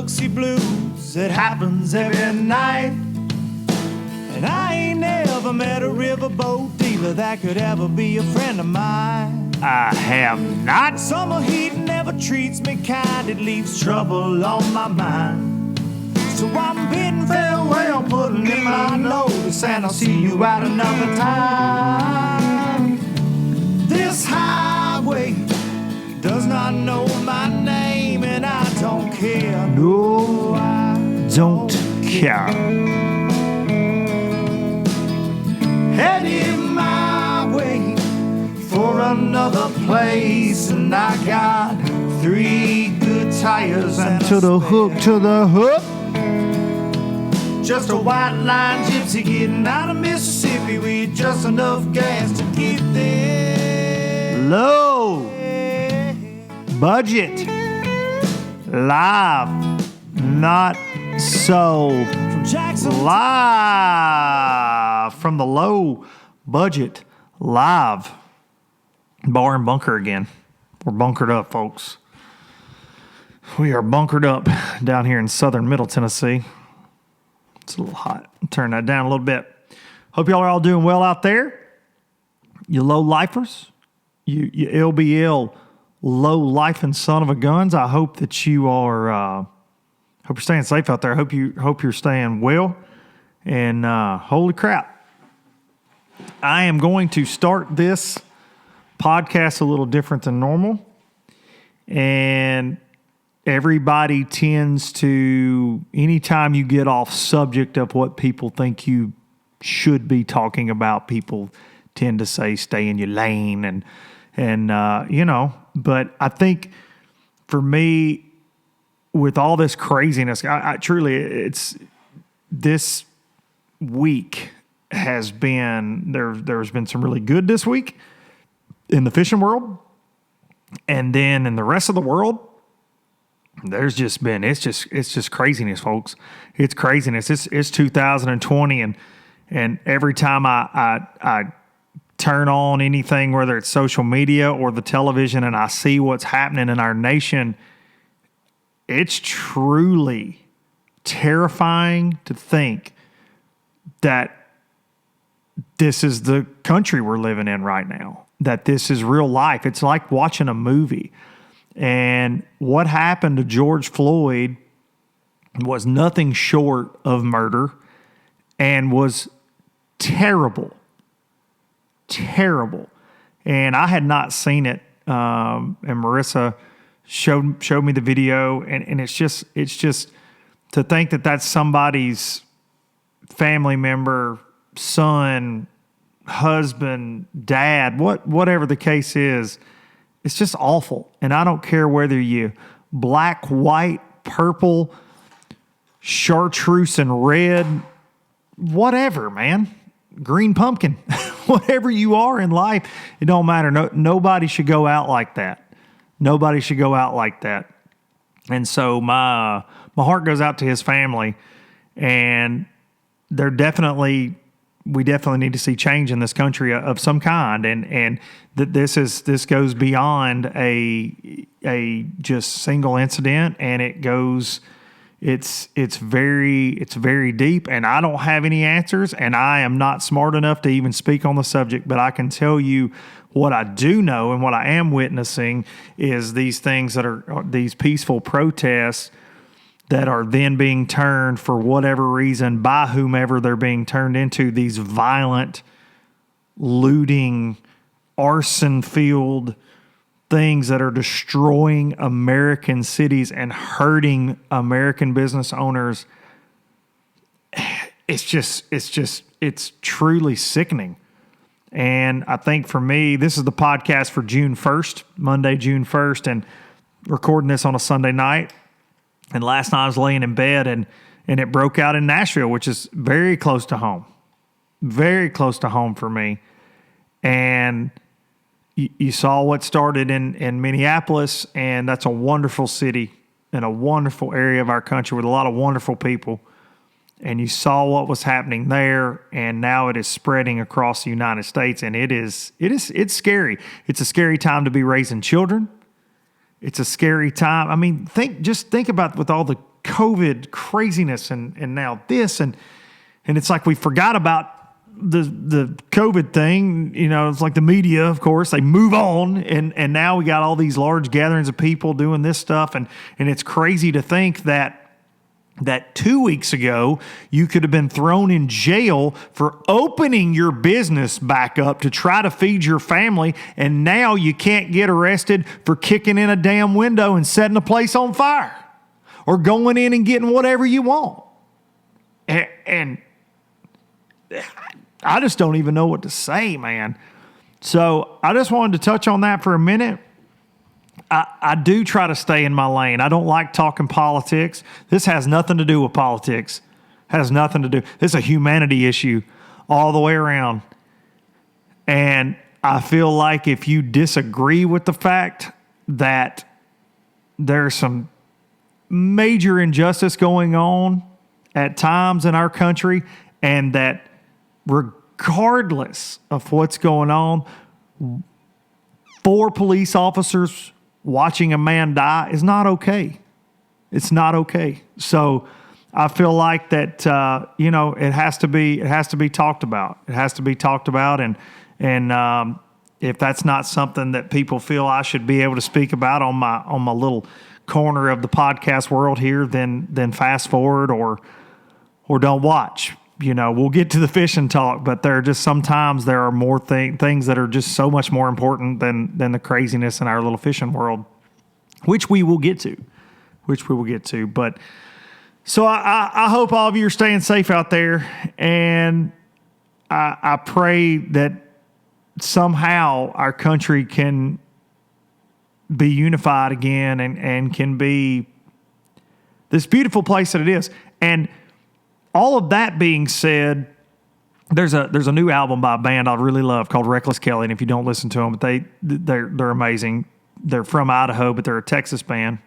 Biloxi blues, it happens every night. And I ain't never met a riverboat dealer that could ever be a friend of mine. I have not. Summer heat never treats me kind, it leaves trouble on my mind. So I'm bidding farewell, putting in my notice, and I'll see you out another time. This highway does not know my name, and I don't care. No, I don't care. Headed my way for another place, and I got 3 good tires and To the hook, to the hook. just a white line gypsy getting out of Mississippi with just enough gas to get there. Low budget, live, not so From Jackson live from the low budget live bar and bunker again. We're bunkered up, folks. We are bunkered up down here in southern Middle Tennessee. It's a little hot. Turn that down a little bit. Hope y'all are all doing well out there. You low lifers, you LBL low life and son of a guns. I hope that you are. Hope you're staying safe out there. Hope you're staying well. And holy crap, I am going to start this podcast a little different than normal. And everybody tends to, anytime you get off subject of what people think you should be talking about, people tend to say stay in your lane and but I think for me, with all this craziness, I truly, it's this week has been, there's been some really good this week in the fishing world. And then in the rest of the world, there's just been, it's just craziness, folks. It's craziness. It's 2020 and every time I turn on anything, whether it's social media or the television, and I see what's happening in our nation, it's truly terrifying to think that this is the country we're living in right now, that this is real life. It's like watching a movie. And what happened to George Floyd was nothing short of murder and was terrible. Terrible. And I had not seen it. And Marissa showed me the video, and it's just to think that that's somebody's family member, son, husband, dad, whatever the case is. It's just awful. And I don't care whether you black, white, purple, chartreuse and red, whatever, man. Green pumpkin, whatever you are in life, it don't matter. Nobody should go out like that. Nobody should go out like that. And so my heart goes out to his family, and we definitely need to see change in this country of some kind. And that this goes beyond a just single incident, and it goes. It's very deep, and I don't have any answers, and I am not smart enough to even speak on the subject, but I can tell you what I do know and what I am witnessing is these things that are these peaceful protests that are then being turned, for whatever reason, by whomever they're being turned into, these violent, looting, arson-filled things that are destroying American cities and hurting American business owners. It's truly sickening. And I think for me, this is the podcast for June 1st, Monday, June 1st, and recording this on a Sunday night. And last night I was laying in bed and it broke out in Nashville, which is very close to home for me. And you saw what started in Minneapolis, and that's a wonderful city and a wonderful area of our country with a lot of wonderful people. And you saw what was happening there, and now it is spreading across the United States, and it's scary. It's a scary time to be raising children. It's a scary time. I mean, think about with all the COVID craziness and now this and it's like we forgot about the COVID thing. You know, it's like the media, of course, they move on and now we got all these large gatherings of people doing this stuff and it's crazy to think that 2 weeks ago, you could have been thrown in jail for opening your business back up to try to feed your family, and now you can't get arrested for kicking in a damn window and setting a place on fire or going in and getting whatever you want. And I just don't even know what to say, man. So I just wanted to touch on that for a minute. I do try to stay in my lane. I don't like talking politics. This has nothing to do with politics. Has nothing to do. This is a humanity issue all the way around. And I feel like if you disagree with the fact that there's some major injustice going on at times in our country, and that regardless of what's going on, 4 police officers watching a man die is not okay. It's not okay. So I feel like that, it has to be talked about. It has to be talked about. And if that's not something that people feel I should be able to speak about on my little corner of the podcast world here, then fast forward or don't watch. You know, we'll get to the fishing talk, but there are more things that are just so much more important than the craziness in our little fishing world, which we will get to. But so I hope all of you are staying safe out there, and I pray that somehow our country can be unified again and can be this beautiful place that it is. And all of that being said, there's a new album by a band I really love called Reckless Kelly, and if you don't listen to them, they're amazing. They're from Idaho, but they're a Texas band.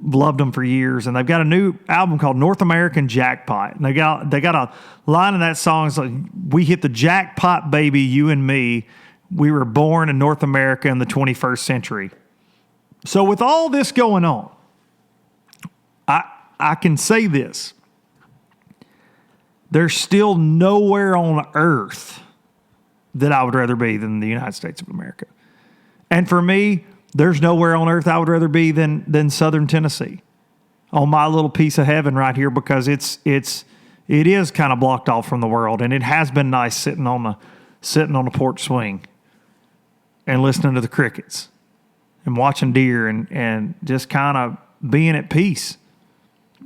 Loved them for years, and they've got a new album called North American Jackpot. And they got a line in that song is like, "We hit the jackpot, baby, you and me. We were born in North America in the 21st century." So with all this going on, I can say this. There's still nowhere on earth that I would rather be than the United States of America. And for me, there's nowhere on earth I would rather be than Southern Tennessee, on my little piece of heaven right here, because it is kind of blocked off from the world, and it has been nice sitting on the porch swing and listening to the crickets and watching deer and just kind of being at peace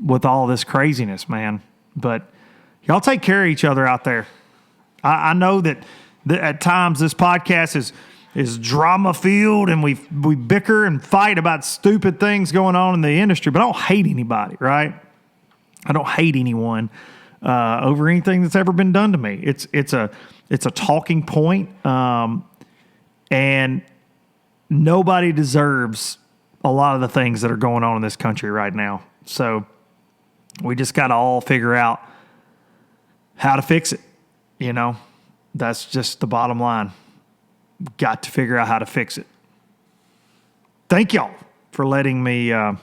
with all this craziness, man. But y'all take care of each other out there. I know that at times this podcast is drama filled, and we bicker and fight about stupid things going on in the industry, but I don't hate anybody, right? I don't hate anyone over anything that's ever been done to me. It's a talking point, and nobody deserves a lot of the things that are going on in this country right now. So we just got to all figure out how to fix it. You know, that's just the bottom line. Got to figure out how to fix it. Thank y'all for letting me go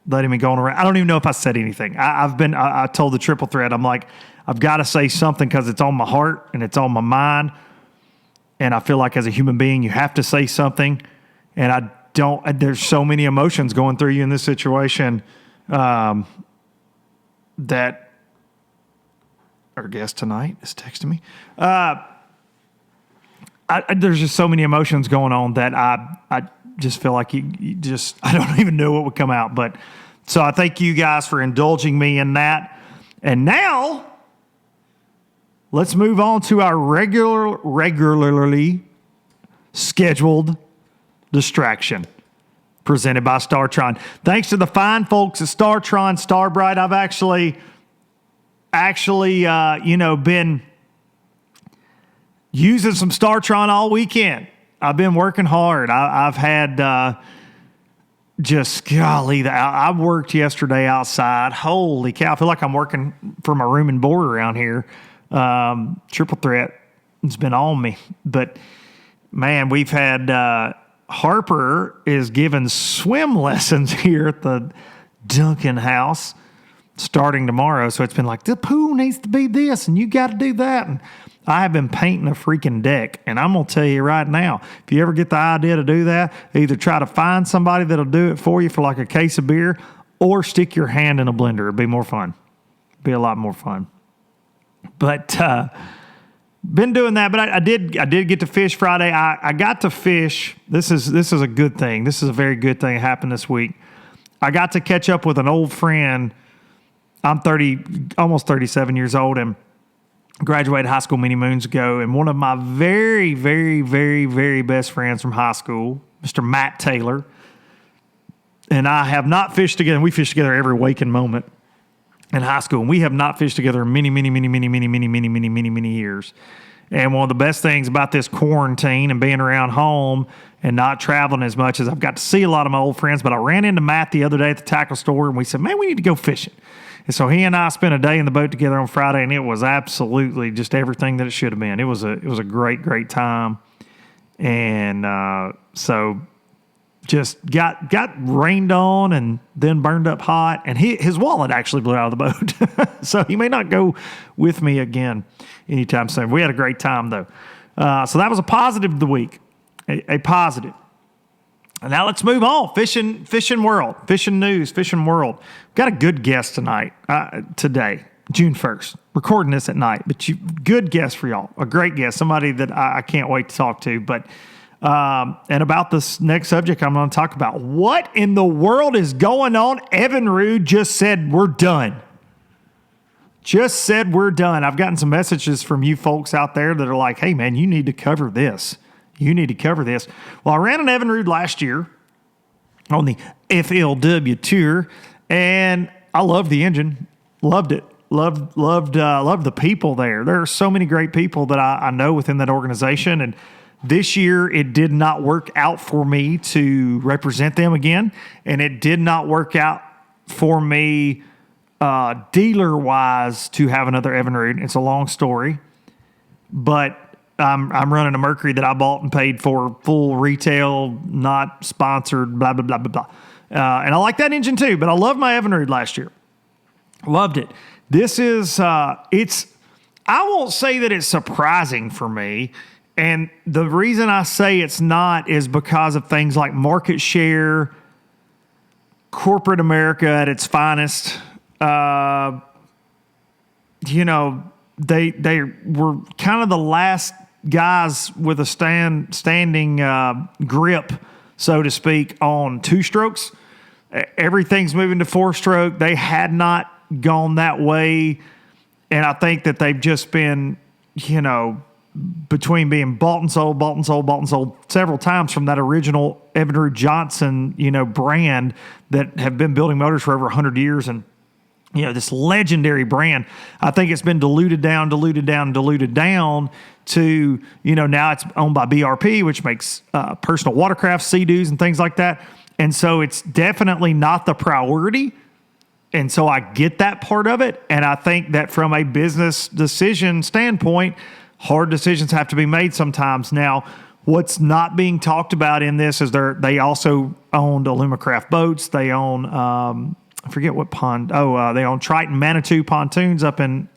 on around. I don't even know if I said anything. I told the triple threat, I'm like, I've got to say something because it's on my heart and it's on my mind. And I feel like as a human being, you have to say something. And there's so many emotions going through you in this situation that our guest tonight is texting me. There's just so many emotions going on that I just feel like you I don't even know what would come out. But so I thank you guys for indulging me in that. And now let's move on to our regularly scheduled distraction presented by StarTron. Thanks to the fine folks at StarTron Starbright, I've actually been using some StarTron all weekend. I've been working hard. I've had I worked yesterday outside. Holy cow. I feel like I'm working for my room and board around here. Triple threat has been on me. But, man, we've had Harper is giving swim lessons here at the Duncan house starting tomorrow. So it's been like, the pool needs to be this and you got to do that. And I have been painting a freaking deck. And I'm going to tell you right now, if you ever get the idea to do that, either try to find somebody that'll do it for you for like a case of beer or stick your hand in a blender. It'd be more fun. Be a lot more fun. But been doing that, but I did get to fish Friday. I got to fish. This is a good thing. This is a very good thing that happened this week. I got to catch up with an old friend. I'm almost 37 years old, and graduated high school many moons ago. And one of my very, very, very, very best friends from high school, Mr. Matt Taylor, and I have not fished together. We fished together every waking moment in high school, and we have not fished together in many, many, many, many, many, many, many, many, many, many years. And one of the best things about this quarantine and being around home and not traveling as much is I've got to see a lot of my old friends. But I ran into Matt the other day at the tackle store, and we said, man, we need to go fishing. And so he and I spent a day in the boat together on Friday, and it was absolutely just everything that it should have been. It was a great, great time. And so just got rained on and then burned up hot. And his wallet actually blew out of the boat. So he may not go with me again anytime soon. We had a great time, though. So that was a positive of the week, a positive. And now let's move on. Fishing world, fishing news, fishing world. Got a good guest tonight, today, June 1st. Recording this at night, but good guest for y'all. A great guest, somebody that I can't wait to talk to. But and about this next subject, I'm going to talk about what in the world is going on. Evinrude just said we're done. Just said we're done. I've gotten some messages from you folks out there that are like, hey, man, you need to cover this. You need to cover this. Well, I ran an Evinrude last year on the FLW tour, and I loved the engine. Loved it. Loved the people there. There are so many great people that I know within that organization, and this year it did not work out for me to represent them again, and it did not work out for me dealer-wise to have another Evinrude. It's a long story, but I'm running a Mercury that I bought and paid for full retail, not sponsored, blah, blah, blah, blah, blah. And I like that engine too, but I loved my Evinrude last year. Loved it. This is, I won't say that it's surprising for me. And the reason I say it's not is because of things like market share, corporate America at its finest. They were kind of the last guys with a standing grip, so to speak, on two strokes. Everything's moving to four stroke. They had not gone that way. And I think that they've just been, between being bought and sold several times from that original Evinrude Johnson, brand that have been building motors for over 100 years. And, this legendary brand, I think it's been diluted down to, now it's owned by BRP, which makes personal watercraft, Sea-Doos, and things like that. And so it's definitely not the priority. And so I get that part of it. And I think that from a business decision standpoint, hard decisions have to be made sometimes. Now, what's not being talked about in this is they also owned Alumacraft boats. They own, I forget what pond. They own Triton Manitou pontoons up in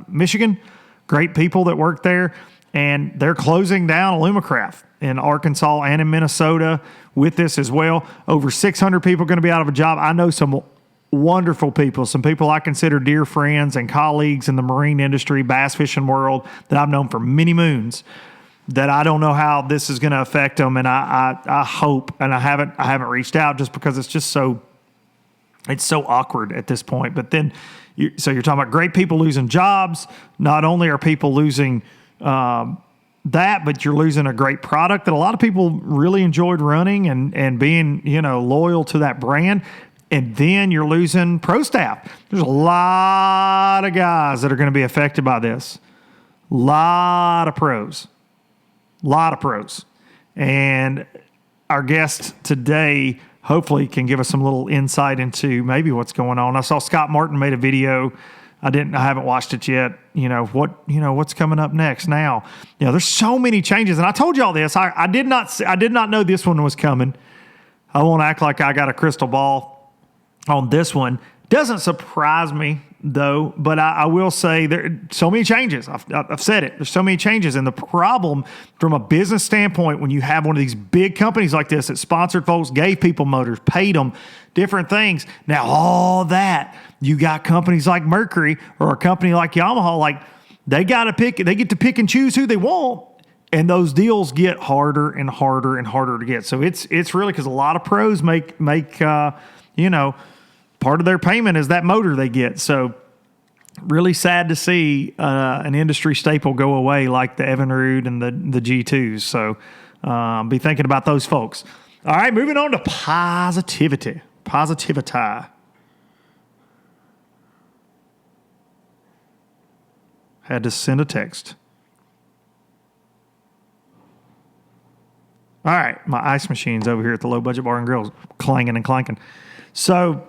Michigan. Great people that work there. And they're closing down Alumacraft in Arkansas and in Minnesota with this as well. Over 600 people are going to be out of a job. I know some wonderful people, some people I consider dear friends and colleagues in the marine industry, bass fishing world that I've known for many moons, that I don't know how this is going to affect them. And I hope, and I haven't reached out just because it's so awkward at this point. But then, so you're talking about great people losing jobs. Not only are people losing that, but you're losing a great product that a lot of people really enjoyed running and being, loyal to that brand. And then you're losing pro staff. There's a lot of guys that are going to be affected by this. Lot of pros. And our guest today hopefully can give us some little insight into maybe what's going on. I saw Scott Martin made a video. I haven't watched it yet. What's coming up next now. There's so many changes. And I told you all this. I did not know this one was coming. I won't act like I got a crystal ball. on this one. Doesn't surprise me, though, but I will say there are so many changes. I've said it. There's so many changes. And the problem from a business standpoint, when you have one of these big companies like this that sponsored folks, gave people motors, paid them, different things. Now, all that, you got companies like Mercury or a company like Yamaha, like they get to pick and choose who they want. And those deals get harder and harder and harder to get. So it's really because a lot of pros make part of their payment is that motor they get. So really sad to see an industry staple go away like the Evinrude and the G2s. So be thinking about those folks. All right, moving on to positivity. Positivity. Had to send a text. All right, my ice machine's over here at the Low Budget Bar and Grill, clanging and clanking. So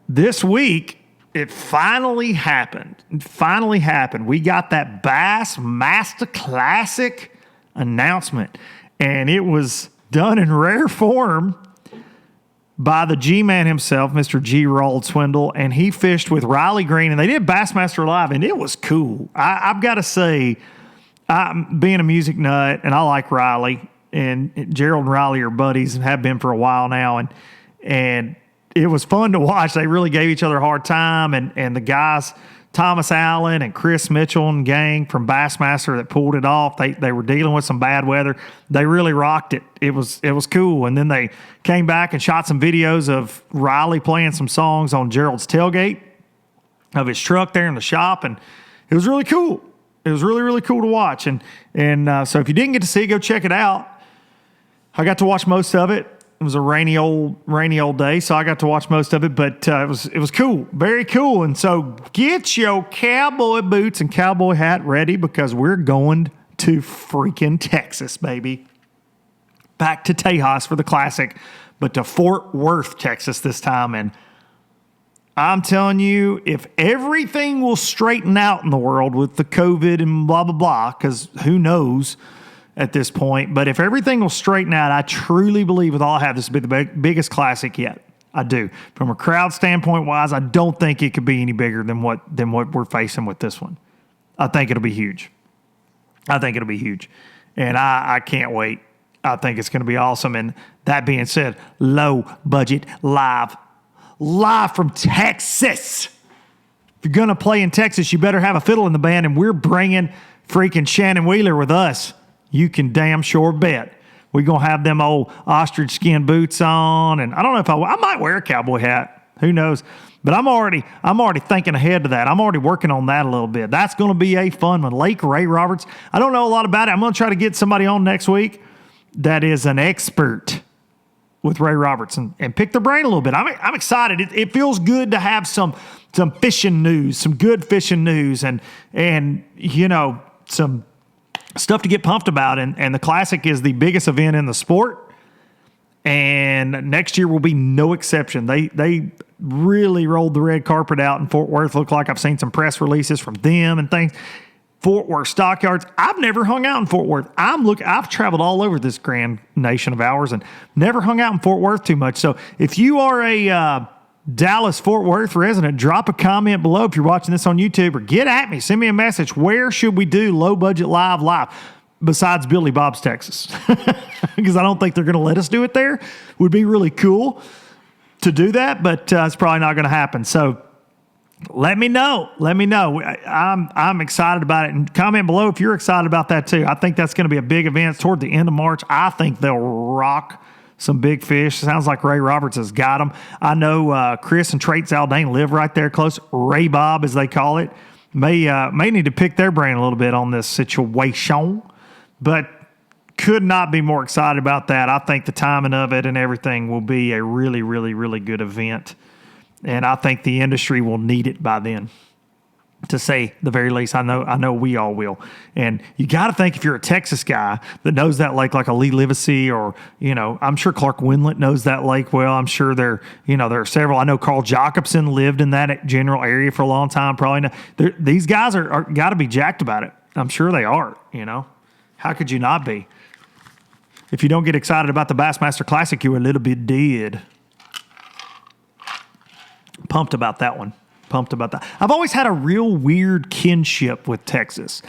this week, it finally happened. We got that Bassmaster Classic announcement, and it was done in rare form by the G-Man himself, Mr. G. Rolled Swindle, and he fished with Riley Green, and they did Bassmaster Live, and it was cool. I've got to say, being a music nut, and I like Riley, and Gerald and Riley are buddies and have been for a while now, and it was fun to watch. They really gave each other a hard time, and the guys, Thomas Allen and Chris Mitchell and gang from Bassmaster that pulled it off, they were dealing with some bad weather. They really rocked it. It was cool. And then they came back and shot some videos of Riley playing some songs on Gerald's tailgate of his truck there in the shop, and it was really cool. It was really, really cool to watch. And so if you didn't get to see it, go check it out. I got to watch most of it. It was a rainy old day, so I got to watch most of it, but it was cool, very cool. And so get your cowboy boots and cowboy hat ready because we're going to freaking Texas, baby. Back to Tejas for the Classic, but to Fort Worth, Texas this time. And I'm telling you, if everything will straighten out in the world with the COVID and blah, blah, blah, because who knows at this point. But if everything will straighten out, I truly believe with all I have, this will be the biggest Classic yet. I do. From a crowd standpoint wise, I don't think it could be any bigger than what we're facing with this one. I think it'll be huge. And I can't wait. I think it's going to be awesome. And that being said, Low Budget live from Texas. If you're going to play in Texas, you better have a fiddle in the band, and we're bringing freaking Shannon Wheeler with us. You can damn sure bet. We're going to have them old ostrich skin boots on. And I don't know if I might wear a cowboy hat. Who knows? But I'm already thinking ahead to that. I'm already working on that a little bit. That's going to be a fun one. Lake Ray Roberts. I don't know a lot about it. I'm going to try to get somebody on next week that is an expert with Ray Roberts and pick their brain a little bit. I'm excited. It feels good to have some fishing news, some good fishing news, and some stuff to get pumped about, and the Classic is the biggest event in the sport, and next year will be no exception. They really rolled the red carpet out in Fort Worth. Look like I've seen some press releases from them and things. Fort Worth Stockyards. I've never hung out in Fort Worth. I've traveled all over this grand nation of ours and never hung out in Fort Worth too much. So if you are a Dallas Fort Worth resident, drop a comment below if you're watching this on YouTube, or get at me, send me a message. Where should we do Low Budget live besides Billy Bob's Texas? Because I don't think they're going to let us do it there. Would be really cool to do that, but it's probably not going to happen. So let me know. I'm excited about it, and comment below if you're excited about that too. I think that's going to be a big event toward the end of March. I think they'll rock some big fish. Sounds like Ray Roberts has got them. I know Chris and Traits Zaldane live right there close. Ray Bob, as they call it, may need to pick their brain a little bit on this situation, but could not be more excited about that. I think the timing of it and everything will be a really, really, really good event, and I think the industry will need it by then, to say the very least. I know we all will. And you got to think, if you're a Texas guy that knows that lake, like a Lee Livesey, or, I'm sure Clark Wendlandt knows that lake well. I'm sure there are several. I know Carl Jacobson lived in that general area for a long time. Probably these guys are got to be jacked about it. I'm sure they are. How could you not be? If you don't get excited about the Bassmaster Classic, you're a little bit dead. Pumped about that one. Pumped about that. I've always had a real weird kinship with Texas.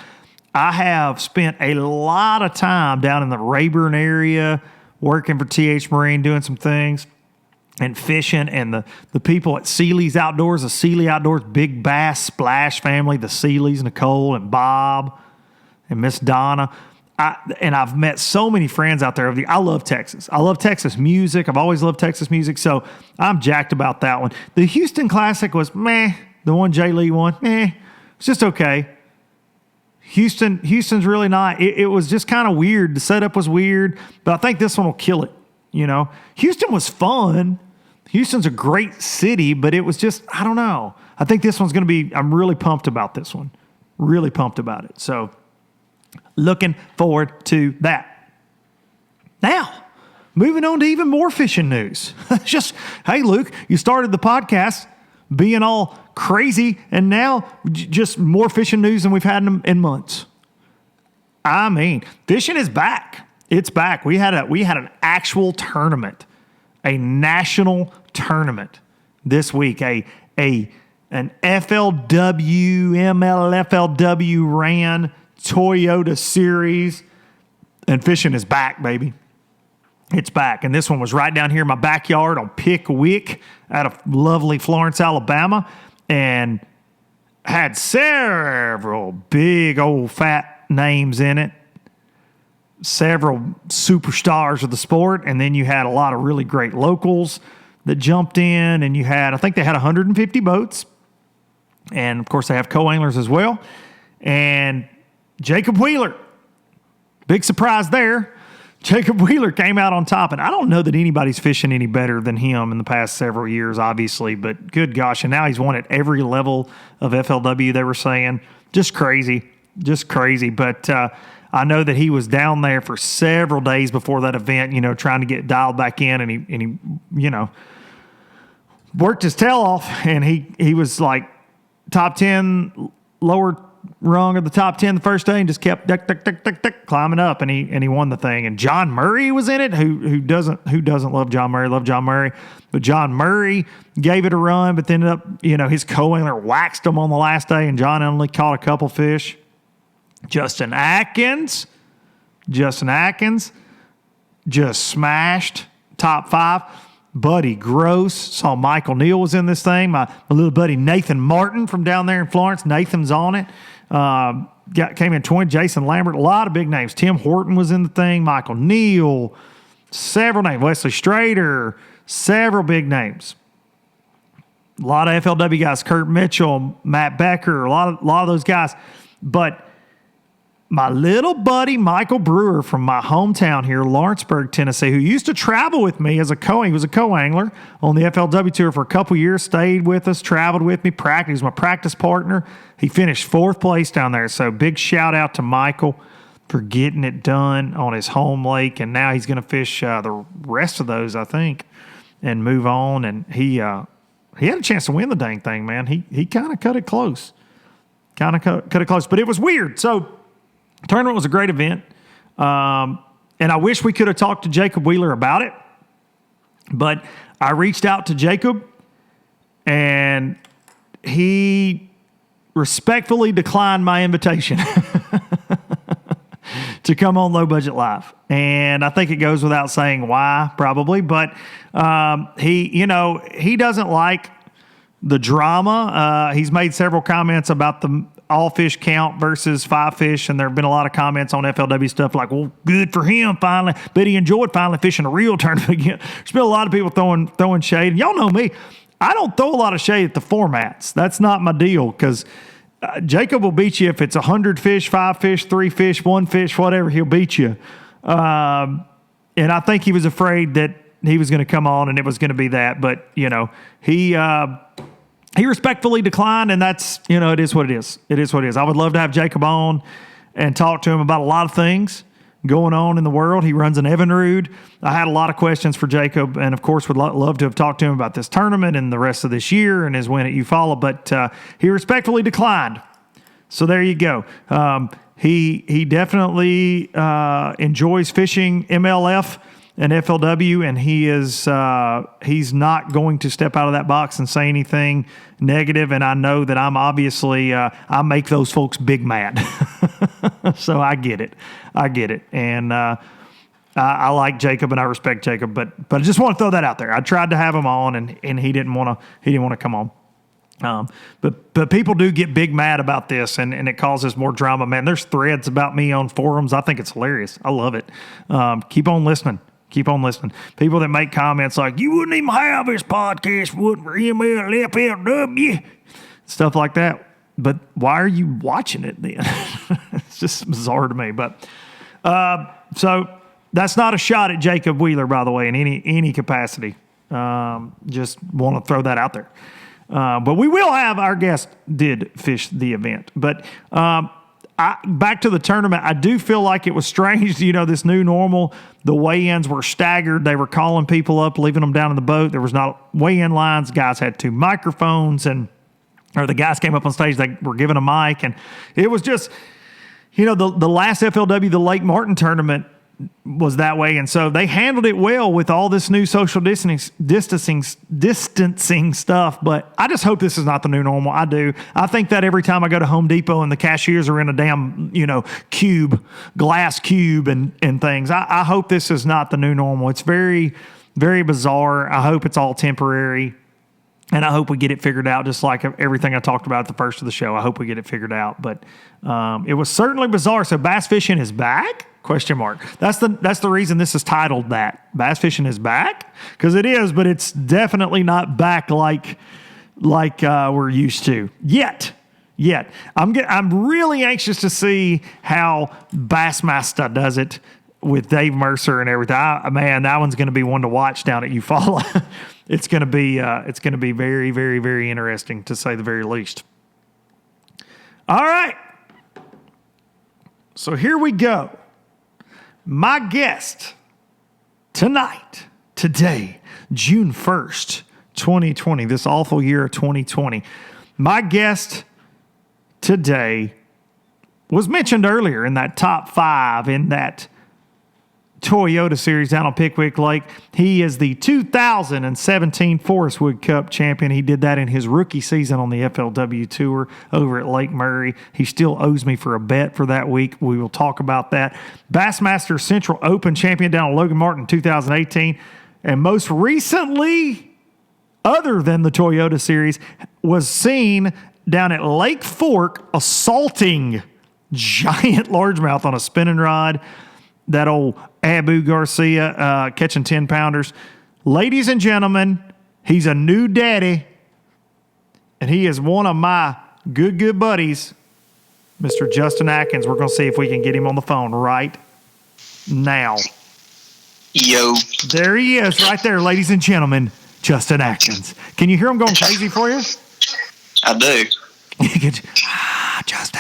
I have spent a lot of time down in the Rayburn area working for TH Marine, doing some things and fishing, and the people at Seeley's Outdoors, the Seeley Outdoors Big Bass Splash family, the Seeleys, Nicole and Bob and Miss Donna. I've met so many friends out there. I love Texas. I love Texas music. I've always loved Texas music, so I'm jacked about that one. The Houston Classic was meh. The one Jay Lee won, meh. It's just okay. Houston's really not. It was just kind of weird. The setup was weird, but I think this one will kill it. Houston was fun. Houston's a great city, but it was just, I don't know. I think this one's going to be, I'm really pumped about this one. Really pumped about it. So looking forward to that. Now, moving on to even more fishing news. Hey, Luke, you started the podcast being all crazy, and now just more fishing news than we've had in months. I mean, fishing is back. It's back. We had an actual tournament, a national tournament this week. An FLW, MLFLW ran Toyota Series, and fishing is back, baby. It's back. And this one was right down here in my backyard on Pickwick out of lovely Florence, Alabama, and had several big old fat names in it, several superstars of the sport, and then you had a lot of really great locals that jumped in, and I think they had 150 boats, and of course they have co-anglers as well, and Jacob Wheeler, big surprise there. Jacob Wheeler came out on top, and I don't know that anybody's fishing any better than him in the past several years, obviously, but good gosh, and now he's won at every level of FLW, they were saying. Just crazy, but I know that he was down there for several days before that event, trying to get dialed back in, and he worked his tail off, and he was like top 10, lower rung of the top 10 the first day, and just kept climbing up, and he won the thing. And John Murray was in it. Who doesn't love John Murray? Love John Murray. But John Murray gave it a run, but ended up, his co-angler waxed him on the last day, and John only caught a couple fish. Justin Atkins just smashed top 5. Buddy Gross, saw Michael Neal was in this thing. My little buddy Nathan Martin from down there in Florence. Nathan's on it. Came in 20. Jason Lambert, a lot of big names. Tim Horton was in the thing. Michael Neal, several names. Wesley Strader, several big names. A lot of FLW guys. Kurt Mitchell, Matt Becker, a lot of those guys. But my little buddy Michael Brewer from my hometown here, Lawrenceburg, Tennessee, who used to travel with me as he was a co-angler on the FLW tour for a couple years, stayed with us, traveled with me, he was my practice partner. He finished 4th place down there. So big shout out to Michael for getting it done on his home lake. And now he's going to fish the rest of those, I think, and move on. And he had a chance to win the dang thing, man. He kind of cut it close. But it was weird. So tournament was a great event, and I wish we could have talked to Jacob Wheeler about it, but I reached out to Jacob, and he respectfully declined my invitation to come on Low Budget Live, and I think it goes without saying why, probably, but he doesn't like the drama. He's made several comments about the all fish count versus 5 fish, and there have been a lot of comments on FLW stuff like, well, good for him finally, but he enjoyed finally fishing a real tournament again. There's been a lot of people throwing shade, and y'all know me. I don't throw a lot of shade at the formats. That's not my deal, because Jacob will beat you if it's 100 fish, 5 fish, 3 fish, 1 fish, whatever, he'll beat you. And I think he was afraid that he was going to come on and it was going to be that, but, he respectfully declined, and that's, it is what it is. It is what it is. I would love to have Jacob on and talk to him about a lot of things going on in the world. He runs an Evinrude. I had a lot of questions for Jacob, and of course would love to have talked to him about this tournament and the rest of this year and his win at Eufaula, but he respectfully declined. So there you go. He definitely enjoys fishing MLF an FLW, and he's not going to step out of that box and say anything negative. And I know that I'm obviously I make those folks big mad, so I get it, and I like Jacob and I respect Jacob, but I just want to throw that out there. I tried to have him on, and he didn't want to come on. But people do get big mad about this, and it causes more drama. Man, there's threads about me on forums. I think it's hilarious. I love it. Keep on listening. People that make comments like, you wouldn't even have this podcast would for MLFLW, stuff like that. But why are you watching it then? It's just bizarre to me. But so that's not a shot at Jacob Wheeler, by the way, in any capacity. Just want to throw that out there. But we will have our guest did fish the event. But back to the tournament, I do feel like it was strange, this new normal. The weigh-ins were staggered. They were calling people up, leaving them down in the boat. There was not weigh-in lines. Guys had 2 microphones, or the guys came up on stage, they were given a mic. And it was just, the last FLW, the Lake Martin tournament, was that way, and so they handled it well with all this new social distancing stuff. But I just hope this is not the new normal. I do. I think that every time I go to Home Depot and the cashiers are in a damn glass cube and things. I hope this is not the new normal. It's very, very bizarre. I hope it's all temporary, and I hope we get it figured out. Just like everything I talked about at the first of the show, I hope we get it figured out. But it was certainly bizarre. So bass fishing is back? ? That's the reason this is titled that. Bass fishing is back, because it is, but it's definitely not back like we're used to yet. I'm really anxious to see how Bassmaster does it with Dave Mercer and everything. Man, that one's going to be one to watch down at Eufaula. It's going to be very, very, very interesting, to say the very least. All right. So here we go. My guest today, June 1st, 2020, this awful year of 2020. My guest today was mentioned earlier in that top 5 in that Toyota series down on Pickwick Lake. He is the 2017 Forest Wood Cup champion. He did that in his rookie season on the FLW Tour over at Lake Murray. He still owes me for a bet for that week. We will talk about that. Bassmaster Central Open champion down on Logan Martin 2018. And most recently, other than the Toyota series, was seen down at Lake Fork assaulting giant largemouth on a spinning rod. That old Abu Garcia catching 10-pounders. Ladies and gentlemen, he's a new daddy, and he is one of my good buddies, Mr. Justin Atkins. We're going to see if we can get him on the phone right now. Yo. There he is, right there, ladies and gentlemen, Justin Atkins. Can you hear him going crazy for you? I do. Justin.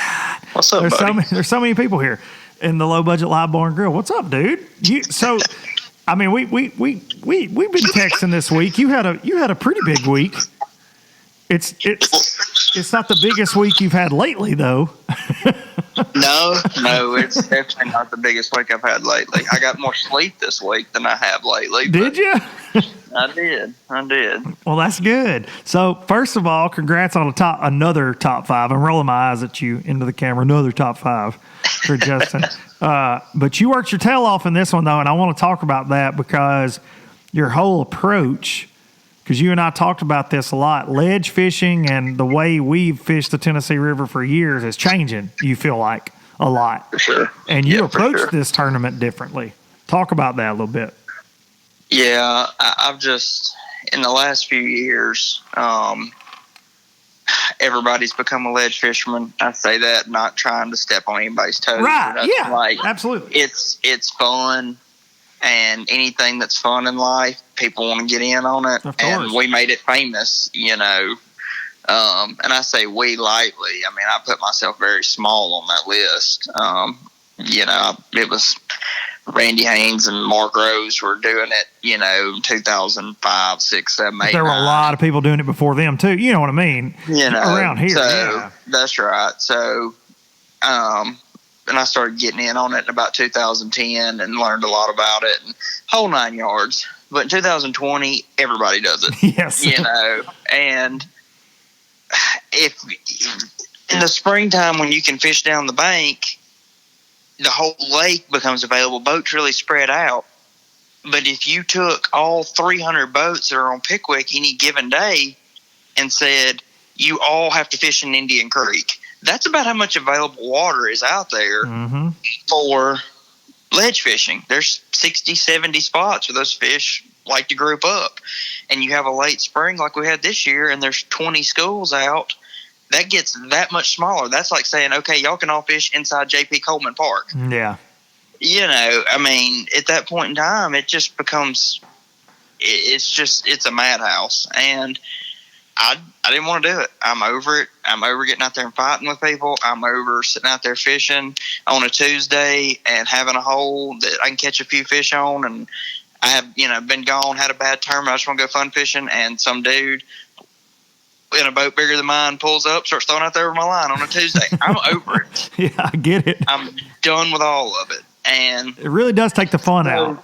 What's up, buddy? There's so many people here in the Low Budget Live Bar and Grill. What's up, dude? We've been texting this week. You had a pretty big week. It's not the biggest week you've had lately, though. No, it's definitely not the biggest week I've had lately. I got more sleep this week than I have lately. Did you? I did. Well, that's good. So, first of all, congrats on another top 5. I'm rolling my eyes at you into the camera. Another top 5 for Justin. But you worked your tail off in this one, though, and I want to talk about that because your whole approach, because you and I talked about this a lot, ledge fishing and the way we've fished the Tennessee River for years is changing, you feel like, a lot. For sure. And you approached this tournament differently. Talk about that a little bit. Yeah, I've just, in the last few years, everybody's become a ledge fisherman. I say that not trying to step on anybody's toes. Right, yeah, absolutely. It's fun, and anything that's fun in life, people want to get in on it. Of course. And we made it famous, and I say we lightly. I mean, I put myself very small on that list. It was Randy Haynes and Mark Rose were doing it, 2005, 6, 7, 8. There were a lot of people doing it before them too. You know what I mean? Around here. So yeah. That's right. So, and I started getting in on it in about 2010 and learned a lot about it and whole 9 yards. But in 2020, everybody does it. Yes. And if in the springtime when you can fish down the bank, the whole lake becomes available. Boats really spread out. But if you took all 300 boats that are on Pickwick any given day and said, you all have to fish in Indian Creek, that's about how much available water is out there for ledge fishing. There's 60, 70 spots where those fish like to group up. And you have a late spring like we had this year, and there's 20 schools out. That gets that much smaller. That's like saying, okay, y'all can all fish inside J.P. Coleman Park. Yeah. At that point in time, it just becomes, it's a madhouse. And I didn't want to do it. I'm over it. I'm over getting out there and fighting with people. I'm over sitting out there fishing on a Tuesday and having a hole that I can catch a few fish on. And I have, been gone, had a bad tournament. I just want to go fun fishing. And some dude in a boat bigger than mine pulls up, starts throwing out there with my line on a Tuesday. I'm over it. Yeah, I get it. I'm done with all of it. And it really does take the fun out.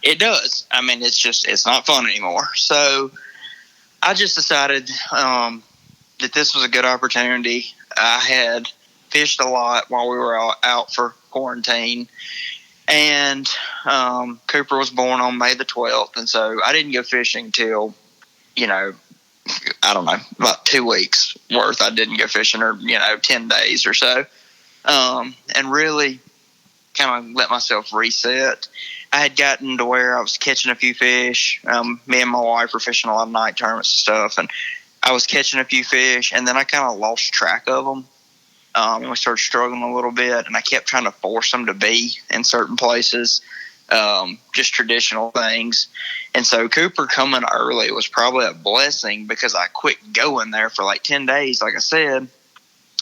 It does. It's not fun anymore. So I just decided that this was a good opportunity. I had fished a lot while we were out for quarantine. And Cooper was born on May the 12th. And so I didn't go fishing till, I don't know, about 2 weeks worth. I didn't go fishing or, 10 days or so. And really kind of let myself reset. I had gotten to where I was catching a few fish. Me and my wife were fishing a lot of night tournaments and stuff. And I was catching a few fish, and then I kind of lost track of them. And we started struggling a little bit, and I kept trying to force them to be in certain places, just traditional things. And so Cooper coming early was probably a blessing because I quit going there for like 10 days, like I said.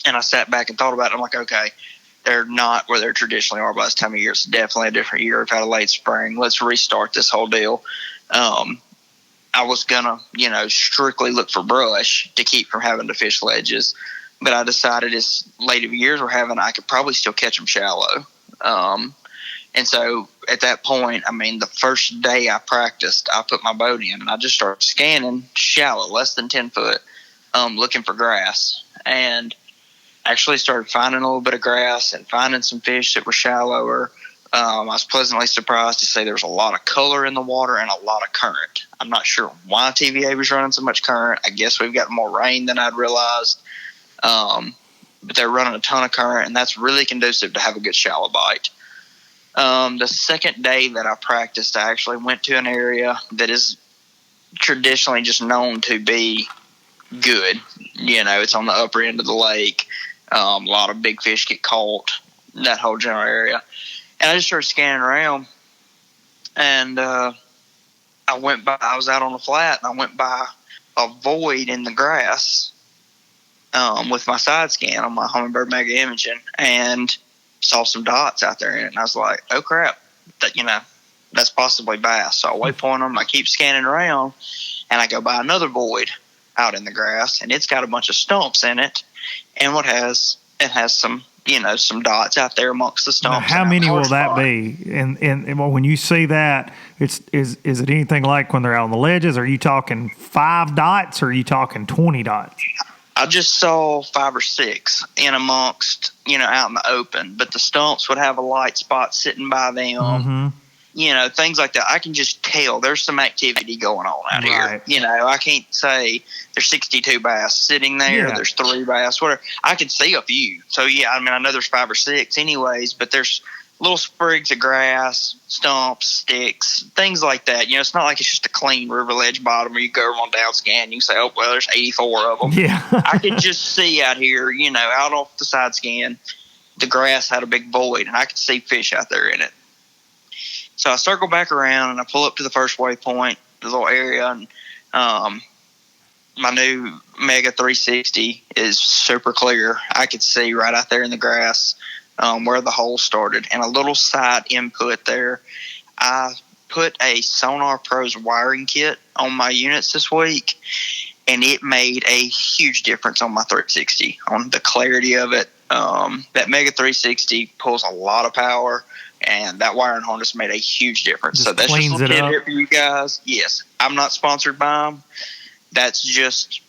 And I sat back and thought about it. I'm like, okay, they're not where they traditionally are by this time of year. It's definitely a different year. We've had a late spring. Let's restart this whole deal. I was going to, strictly look for brush to keep from having to fish ledges. But I decided as late of years we're having, I could probably still catch them shallow. And so at that point, the first day I practiced, I put my boat in and I just started scanning shallow, less than 10 foot, looking for grass. And actually started finding a little bit of grass and finding some fish that were shallower. I was pleasantly surprised to say there was a lot of color in the water and a lot of current. I'm not sure why TVA was running so much current. I guess we've got more rain than I'd realized. But they're running a ton of current, and that's really conducive to have a good shallow bite. The second day that I practiced, I actually went to an area that is traditionally just known to be good. It's on the upper end of the lake. A lot of big fish get caught, that whole general area. And I just started scanning around, and I was out on the flat, and I went by a void in the grass with my side scan on my Humminbird Mega Imaging, and saw some dots out there in it. And I was like, oh, crap, that's possibly bass. So I waypoint them, I keep scanning around, and I go by another void out in the grass, and it's got a bunch of stumps in it. And it has some, some dots out there amongst the stumps. Now, how many will that be? And when you see that, is it anything like when they're out on the ledges? Are you talking 5 dots or are you talking 20 dots? I just saw 5 or 6 in amongst, out in the open, but the stumps would have a light spot sitting by them. Mm-hmm. Things like that. I can just tell there's some activity going on out right here. I can't say there's 62 bass sitting there. Yeah. There's 3 bass, whatever. I can see a few. So, I know there's 5 or 6 anyways, but there's little sprigs of grass, stumps, sticks, things like that. It's not like it's just a clean river ledge bottom where you go on down scan. You can say, oh, well, there's 84 of them. Yeah. I could just see out here, out off the side scan, the grass had a big void, and I could see fish out there in it. So I circle back around and I pull up to the first waypoint, the little area, and my new Mega 360 is super clear. I could see right out there in the grass where the hole started. And a little side input there, I put a Sonar Pros wiring kit on my units this week, and it made a huge difference on my 360, on the clarity of it. That Mega 360 pulls a lot of power, and that wiring harness made a huge difference. Just so that's just a cleans it little up. tip for you guys. Yes, I'm not sponsored by them. That's just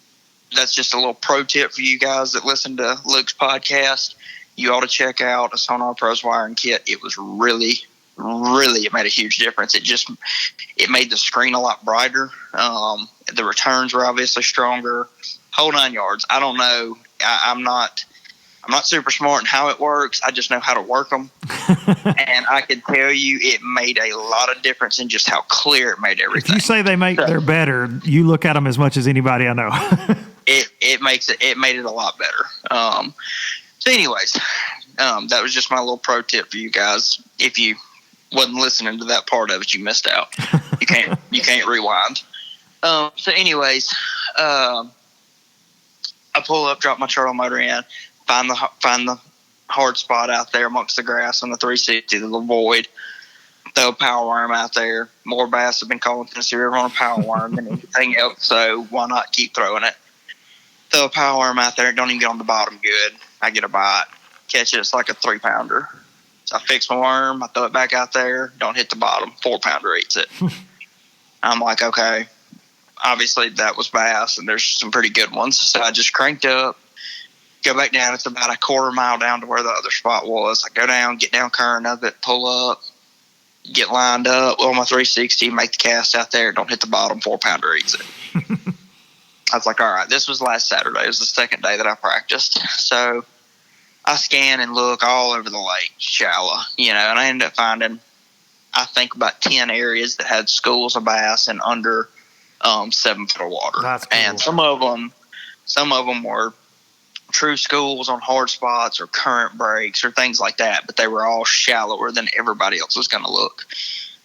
a little pro tip for you guys that listen to Luke's podcast. You ought to check out a Sonar Pros wiring kit. It was really, it made a huge difference. It made the screen a lot brighter. The returns were obviously stronger. Whole 9 yards. I don't know. I'm not super smart in how it works. I just know how to work them. And I can tell you it made a lot of difference in just how clear it made everything. If you say they're better, you look at them as much as anybody I know. it made it a lot better. So anyways, that was just my little pro tip for you guys. If you wasn't listening to that part of it, you missed out. You can't rewind. So anyways, I pull up, drop my turtle motor in, find the hard spot out there amongst the grass on the 360, the void. Throw a power worm out there. More bass have been calling Tennessee River on a power worm than anything else, so why not keep throwing it? Throw a power worm out there. Don't even get on the bottom good. I get a bite. Catch it. It's like a 3-pounder. So I fix my worm. I throw it back out there. Don't hit the bottom. 4-pounder eats it. I'm like, okay. Obviously, that was bass, and there's some pretty good ones. So I just cranked up. Go back down. It's about a quarter mile down to where the other spot was. I go down, get down current of it, pull up, get lined up on my 360, make the cast out there. Don't hit the bottom. 4-pounder eats it. I was like, all right, this was last Saturday. It was the second day that I practiced. So I scan and look all over the lake, shallow, and I ended up finding, I think, about 10 areas that had schools of bass and under 7 foot of water. That's cool. And some of them were true schools on hard spots or current breaks or things like that, but they were all shallower than everybody else was going to look.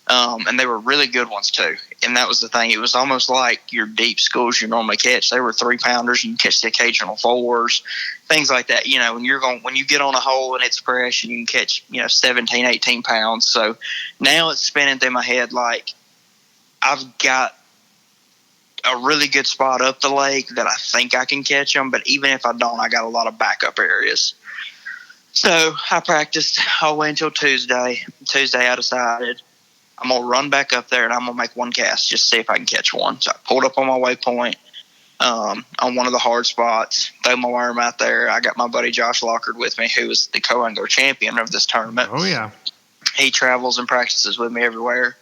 And they were really good ones too. And that was the thing. It was almost like your deep schools you normally catch. They were 3-pounders. You can catch the occasional 4s, things like that. When you get on a hole and it's fresh, and you can catch, 17, 18 pounds. So now it's spinning through my head like I've got a really good spot up the lake that I think I can catch them. But even if I don't, I got a lot of backup areas. So I practiced all the way until Tuesday. Tuesday I decided I'm going to run back up there and I'm going to make one cast just to see if I can catch one. So I pulled up on my waypoint on one of the hard spots, throw my worm out there. I got my buddy Josh Lockard with me, who is the co-angler champion of this tournament. Oh, yeah. He travels and practices with me everywhere.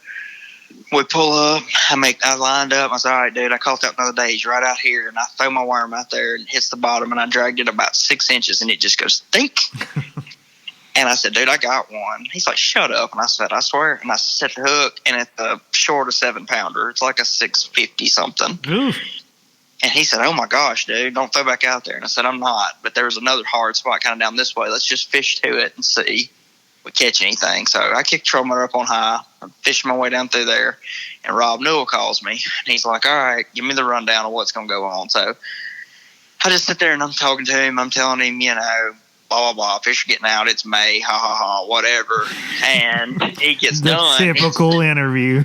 We pull up. I lined up. I said, all right, dude, I caught that the other day. He's right out here. And I throw my worm out there and hits the bottom, and I dragged it about 6 inches, and it just goes think. And I said, dude, I got one. He's like, shut up. And I said, I swear. And I set the hook, and it's a short of 7-pounder. It's like a 650 something. Oof. And he said, oh, my gosh, dude, don't throw back out there. And I said, I'm not. But there was another hard spot kind of down this way. Let's just fish to it and see if we catch anything. So I kicked the troll motor up on high. I'm fishing my way down through there. And Rob Newell calls me. And he's like, all right, give me the rundown of what's going to go on. So I just sit there, and I'm talking to him. I'm telling him, blah, blah, blah, fish are getting out, it's May, ha, ha, ha, whatever. And he gets done. Typical interview.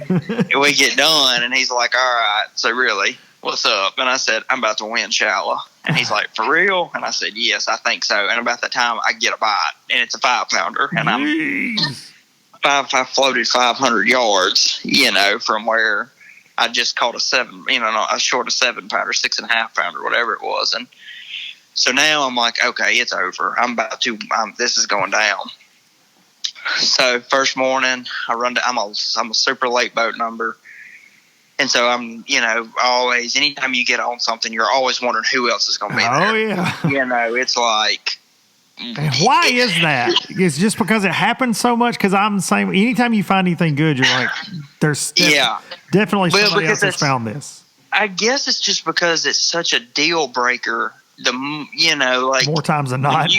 We get done, and he's like, all right, so really, what's up? And I said, I'm about to win shallow. And he's like, for real? And I said, yes, I think so. And about that time, I get a bite, and it's a 5-pounder. And I floated 500 yards, from where I just caught a short of 7-pounder, 6.5-pounder, whatever it was. And so now I'm like, okay, it's over. This is going down. So first morning, I'm a super late boat number. And so I'm, always, anytime you get on something, you're always wondering who else is going to be there. Oh, yeah. It's like. And why is that? It's just because it happens so much? Because I'm the same. Anytime you find anything good, you're like, there's definitely somebody else has found this. I guess it's just because it's such a deal breaker. More times than not.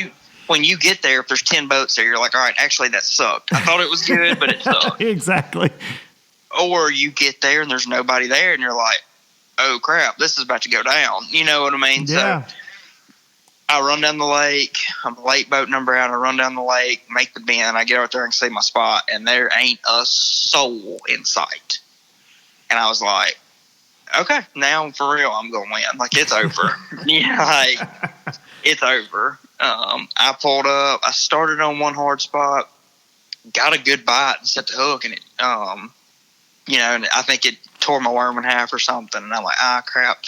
When you get there, if there's 10 boats there, you're like, all right, actually that sucked. I thought it was good, but it sucked. Exactly. Or you get there and there's nobody there, and you're like, oh crap, this is about to go down. You know what I mean? Yeah. So I run down the lake. I'm a late boat number out. I run down the lake, make the bend. I get out there and see my spot, and there ain't a soul in sight. And I was like, okay, now for real, I'm going to win. Like, it's over. Like, it's over. I pulled up. I started on one hard spot, got a good bite and set the hook, and it, and I think it tore my worm in half or something. And I'm like, crap.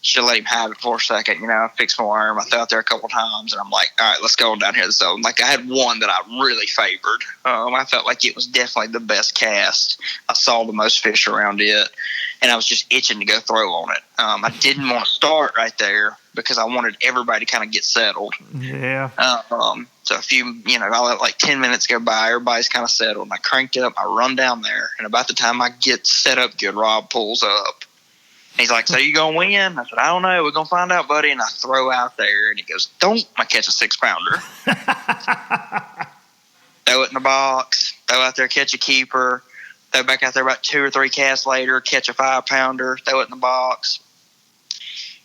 Should let him have it for a second. I fixed my worm. I threw out there a couple times, and I'm like, all right, let's go down here. So, like, I had one that I really favored. I felt like it was definitely the best cast. I saw the most fish around it, and I was just itching to go throw on it. I didn't want to start right there because I wanted everybody to kind of get settled. Yeah. So I let like 10 minutes go by. Everybody's kind of settled. And I cranked it up. I run down there, and about the time I get set up good, Rob pulls up. He's like, so you going to win? I said, I don't know. We're going to find out, buddy. And I throw out there, and he goes, don't. I catch a 6-pounder. Throw it in the box. Throw out there, catch a keeper. Throw back out there about 2 or 3 casts later, catch a 5-pounder. Throw it in the box.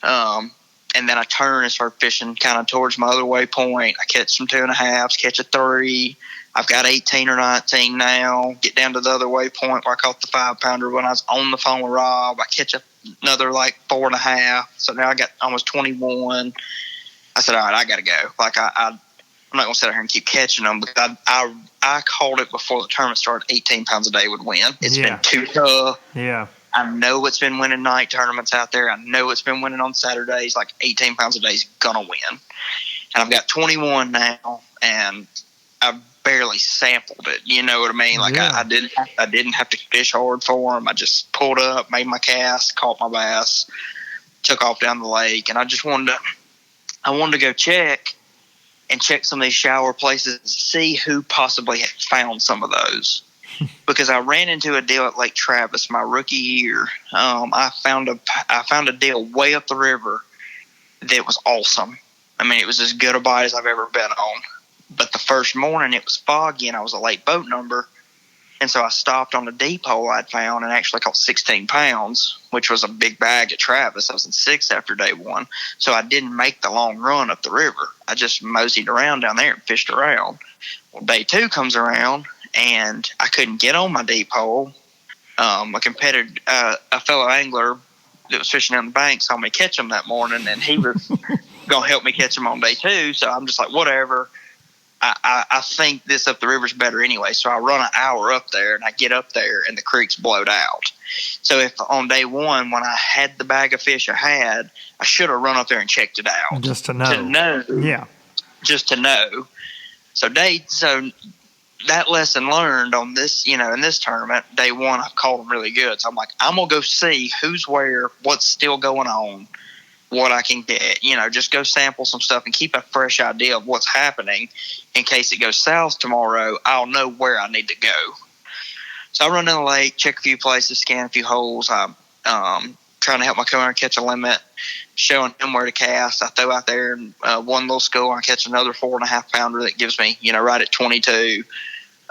And then I turn and start fishing kind of towards my other waypoint. I catch some 2.5s, catch a 3. I've got 18 or 19 now. Get down to the other waypoint where I caught the 5-pounder when I was on the phone with Rob. I catch another like 4.5. So now I got almost 21. I said, all right, I got to go. Like I'm not going to sit here and keep catching them because I called it before the tournament started. 18 pounds a day would win. It's been too tough. Yeah. I know it's been winning night tournaments out there. I know it's been winning on Saturdays. Like 18 pounds a day is going to win. And I've got 21 now, and I've barely sampled it. You know what I mean? Like I didn't have to fish hard for them. I just pulled up, made my cast, caught my bass, took off down the lake, and I wanted to go check some of these shallower places and see who possibly had found some of those. Because I ran into a deal at Lake Travis my rookie year. I found a deal way up the river that was awesome. I mean, it was as good a bite as I've ever been on. But the first morning it was foggy and I was a late boat number. And so I stopped on a deep hole I'd found and actually caught 16 pounds, which was a big bag at Travis. I was in 6th after day 1. So I didn't make the long run up the river. I just moseyed around down there and fished around. Well, day 2 comes around and I couldn't get on my deep hole. A fellow angler that was fishing on the bank saw me catch him that morning, and he was going to help me catch him on day 2. So I'm just like, whatever. I think this up the river's better anyway. So I run an hour up there, and I get up there, and the creek's blowed out. So if on day 1, when I had the bag of fish I should have run up there and checked it out. Just to know. Yeah. Just to know. So that lesson learned on this, in this tournament, day 1, I caught them really good. So I'm like, I'm going to go see who's where, what's still going on, what I can get, just go sample some stuff and keep a fresh idea of what's happening in case it goes south tomorrow. I'll know where I need to go. So I run in the lake, check a few places, scan a few holes. I'm trying to help my co-owner catch a limit, showing him where to cast. I throw out there and one little school, I catch another 4.5 pounder that gives me, right at 22.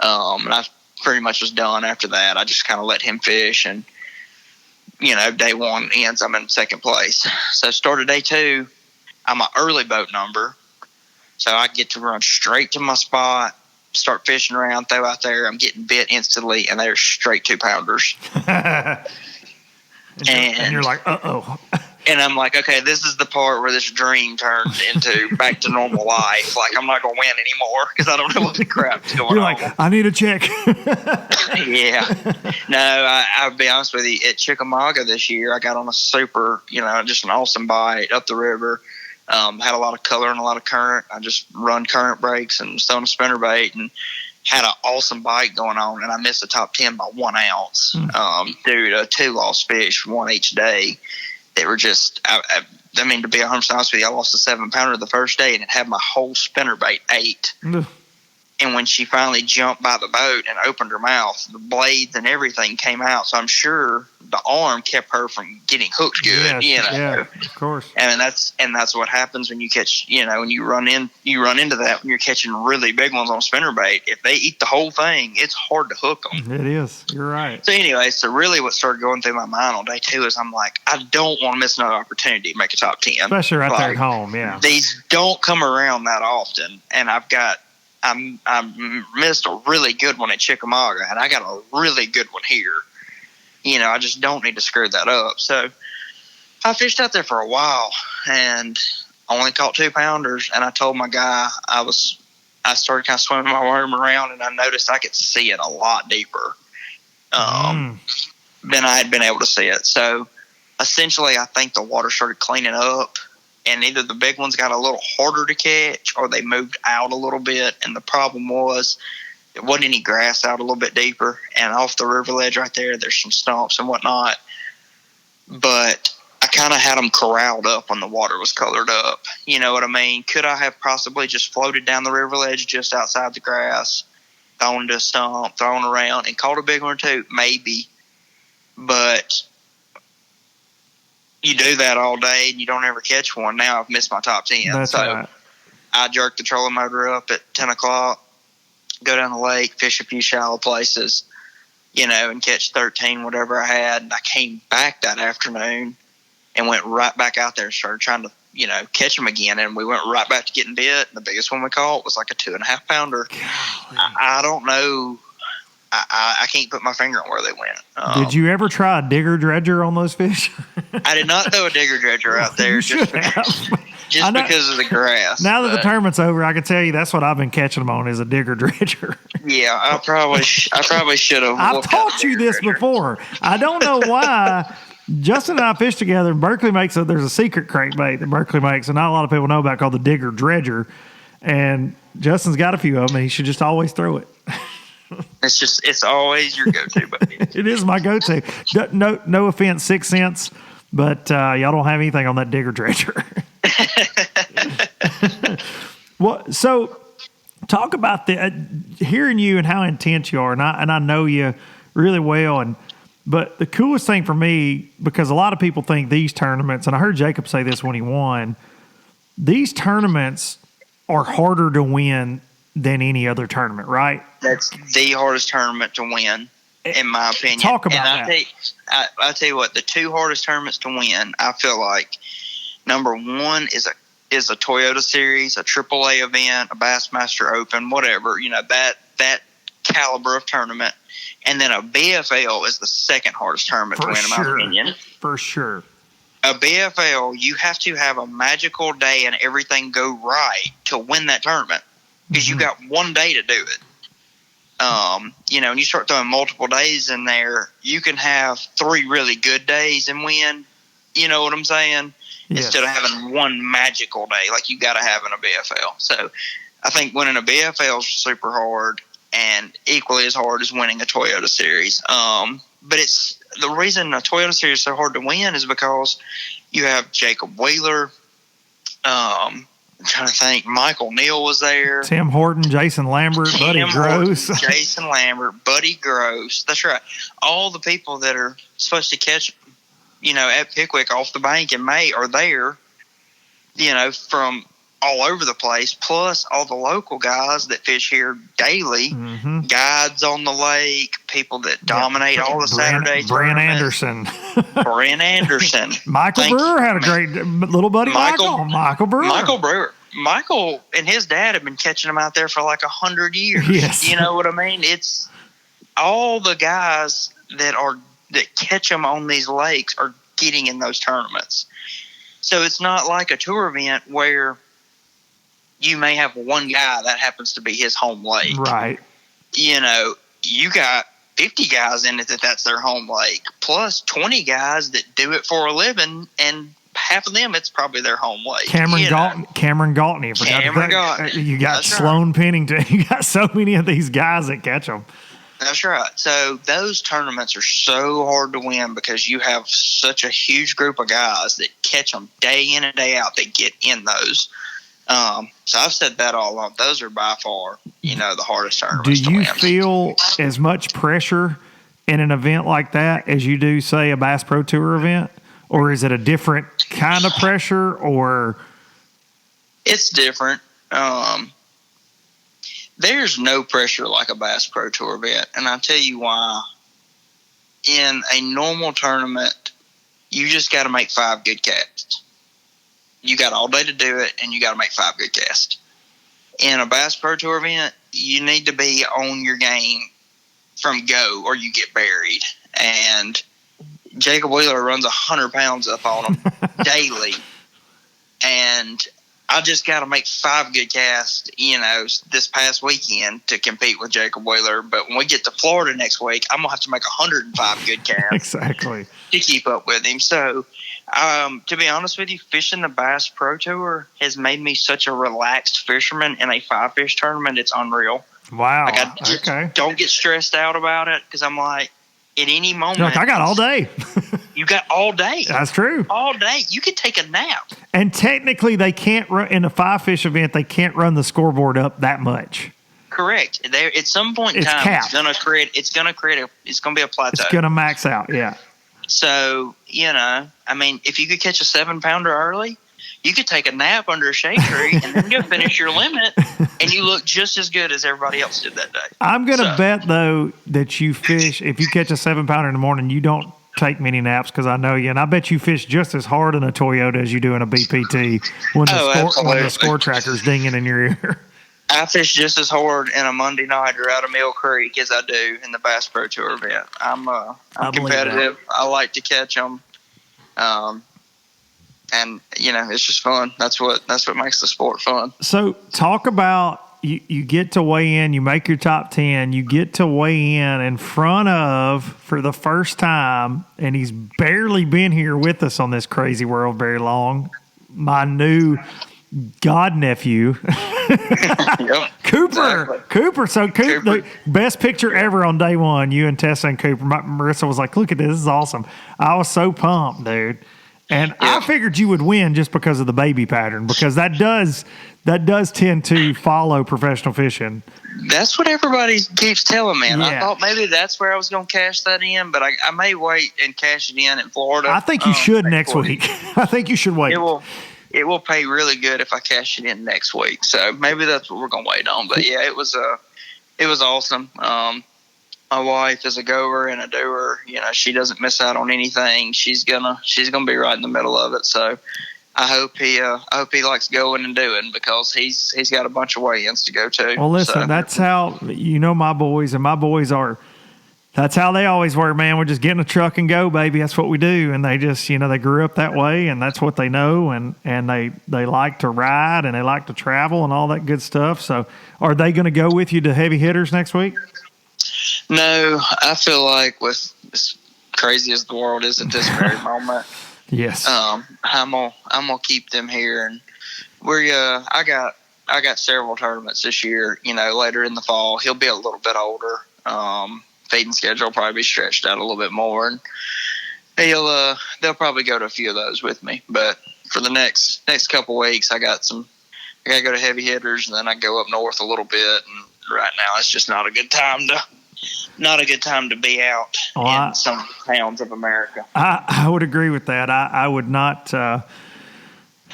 And I pretty much was done after that. I just kind of let him fish, and day 1 ends, I'm in 2nd place. So started day 2, I'm an early boat number. So I get to run straight to my spot, start fishing around, throw out there. I'm getting bit instantly, and they're straight 2-pounders. and you're like, uh-oh. And I'm like, okay, this is the part where this dream turns into back to normal life. Like, I'm not going to win anymore because I don't know what the crap's going on. You're like, I need a check. Yeah. No, I'll be honest with you. At Chickamauga this year, I got on a super, just an awesome bite up the river. Had a lot of color and a lot of current. I just run current breaks and was on a spinnerbait and had an awesome bite going on. And I missed the top 10 by 1 ounce due to 2 lost fish, 1 each day. They were just, I mean, to be 100% honest with you, I lost a 7-pounder the first day, and it had my whole spinnerbait ate. And when she finally jumped by the boat and opened her mouth, the blades and everything came out. So I'm sure the arm kept her from getting hooked good. Yes, yeah, of course. And that's what happens when you catch, when you run into that when you're catching really big ones on spinnerbait. If they eat the whole thing, it's hard to hook them. It is. You're right. So anyway, really what started going through my mind on day 2 is I'm like, I don't want to miss another opportunity to make a top 10. Especially right there at home, yeah. These don't come around that often, and I missed a really good one at Chickamauga, and I got a really good one here. I just don't need to screw that up. So I fished out there for a while and only caught 2-pounders. And I told my guy I started kind of swimming my worm around, and I noticed I could see it a lot deeper than I had been able to see it. So essentially, I think the water started cleaning up, and either the big ones got a little harder to catch or they moved out a little bit. And the problem was there wasn't any grass out a little bit deeper, and off the river ledge right there, there's some stumps and whatnot. But I kind of had them corralled up when the water was colored up. You know what I mean? Could I have possibly just floated down the river ledge just outside the grass, thrown to a stump, thrown around, and caught a big one or two? Maybe. But you do that all day and you don't ever catch one. Now I've missed my top 10. That's so right. I jerk the trolling motor up at 10 o'clock, go down the lake, fish a few shallow places, and catch 13, whatever I had. And I came back that afternoon and went right back out there and started trying to, catch them again. And we went right back to getting bit. The biggest one we caught was like a 2.5-pounder. I don't know. I can't put my finger on where they went. Did you ever try a digger dredger on those fish? I did not throw a digger dredger out there just because of the grass. Now that the tournament's over, I can tell you that's what I've been catching them on is a digger dredger. Yeah, I probably should have. I've taught you this before. I don't know why. Justin and I fish together, and Berkeley there's a secret crankbait that Berkeley makes, and not a lot of people know about, called the digger dredger. And Justin's got a few of them, and he should just always throw it. It's always your go-to, buddy. It is my go-to. No offense, 6 cents, but y'all don't have anything on that digger dredger. Well, so talk about hearing you and how intense you are, and I know you really well, but the coolest thing for me, because a lot of people think these tournaments, and I heard Jacob say this when he won, these tournaments are harder to win than any other tournament, right? That's the hardest tournament to win, in my opinion. Talk about that. I'll tell you what, the two hardest tournaments to win, I feel like, number one is a Toyota Series, a AAA event, a Bassmaster Open, whatever, that caliber of tournament. And then a BFL is the second hardest tournament to win, in my opinion. For sure. A BFL, you have to have a magical day and everything go right to win that tournament. Because you got one day to do it. And you start throwing multiple days in there, you can have 3 really good days and win. You know what I'm saying? Yes. Instead of having one magical day like you got to have in a BFL. So I think winning a BFL is super hard, and equally as hard as winning a Toyota Series. But it's the reason a Toyota Series is so hard to win is because you have Jacob Wheeler. I'm trying to think. Michael Neal was there. Tim Horton, Jason Lambert, Buddy Gross. Jason Lambert, Buddy Gross. That's right. All the people that are supposed to catch, at Pickwick off the bank in May are there, from all over the place, plus all the local guys that fish here daily, guides on the lake, people that dominate all the Saturday Brent tournaments. Brent Anderson. Michael Brewer had a great little buddy. Michael Brewer. Michael and his dad have been catching them out there for like 100 years. Yes. You know what I mean? It's all the guys that catch them on these lakes are getting in those tournaments. So it's not like a tour event where you may have one guy that happens to be his home lake. Right. You got 50 guys in it that's their home lake, plus 20 guys that do it for a living, and half of them, it's probably their home lake. Cameron Galtney. You got that's Sloan right. Pennington. You got so many of these guys that catch them. That's right. So those tournaments are so hard to win because you have such a huge group of guys that catch them day in and day out that get in those. So I've said that all along. Those are by far, the hardest tournaments to win. Do you feel as much pressure in an event like that as you do, say, a Bass Pro Tour event? Or is it a different kind of pressure? Or it's different. There's no pressure like a Bass Pro Tour event, and I'll tell you why. In a normal tournament, you just got to make 5 good casts. You got all day to do it, and you got to make 5 good casts. In a Bass Pro Tour event, you need to be on your game from go, or you get buried. And Jacob Wheeler runs 100 pounds up on him daily. And I just got to make 5 good casts, this past weekend to compete with Jacob Wheeler. But when we get to Florida next week, I'm going to have to make 105 good casts. Exactly. To keep up with him. So, to be honest with you, fishing the Bass Pro Tour has made me such a relaxed fisherman in a 5-fish tournament. It's unreal. Wow. Like, I just don't get stressed out about it because I'm like, at any moment. Look, I got all day. You got all day. That's true. All day. You could take a nap. And technically, they can't run in a 5-fish event. They can't run the scoreboard up that much. Correct. There, at some point in time, capped. it's gonna be a plateau. It's gonna max out. Yeah. So if you could catch a 7-pounder early, you could take a nap under a shade tree and then go finish your limit, and you look just as good as everybody else did that day. I'm gonna bet though that you fish if you catch a 7-pounder in the morning, you don't take many naps because I know you, and I bet you fish just as hard in a Toyota as you do in a BPT when the score tracker's dinging in your ear. I fish just as hard in a Monday nighter out of Mill Creek as I do in the Bass Pro Tour event. I'm competitive. I like to catch them, and it's just fun. That's what makes the sport fun. So talk about you get to weigh in. You make your top 10. You get to weigh in front of for the first time, and he's barely been here with us on this crazy world very long. My new godnephew. Yep, Cooper. exactly. Cooper. So the best picture ever on day one, you and Tessa and Cooper. Marissa was like, look at this. This is awesome. I was so pumped, dude. And I figured you would win just because of the baby pattern, because that does tend to follow professional fishing. That's what everybody keeps telling me. And Yeah. I thought maybe that's where I was going to cash that in, but I may wait and cash it in Florida. I think you should next week. I think you should wait. It will pay really good if I cash it in next week. So maybe that's what we're going to wait on. But yeah, it was awesome. My wife is a goer and a doer. She doesn't miss out on anything. She's gonna be right in the middle of it. So I hope he likes going and doing, because he's got a bunch of weigh-ins to go to. Well, listen, that's how my boys, and my boys are. That's how they always were, man. We're just get in a truck and go, baby. That's what we do. And they just, they grew up that way, and that's what they know. And they like to ride, and they like to travel and all that good stuff. So are they going to go with you to Heavy Hitters next week? No, I feel like with as crazy as the world is at this very moment, yes, I'm gonna keep them here, and I got several tournaments this year. Later in the fall, he'll be a little bit older. Feeding schedule will probably be stretched out a little bit more, and they'll probably go to a few of those with me. But for the next couple weeks, I gotta go to Heavy Hitters, and then I go up north a little bit. And right now, it's just not a good time to be out in some towns of America. I would agree with that. I would not.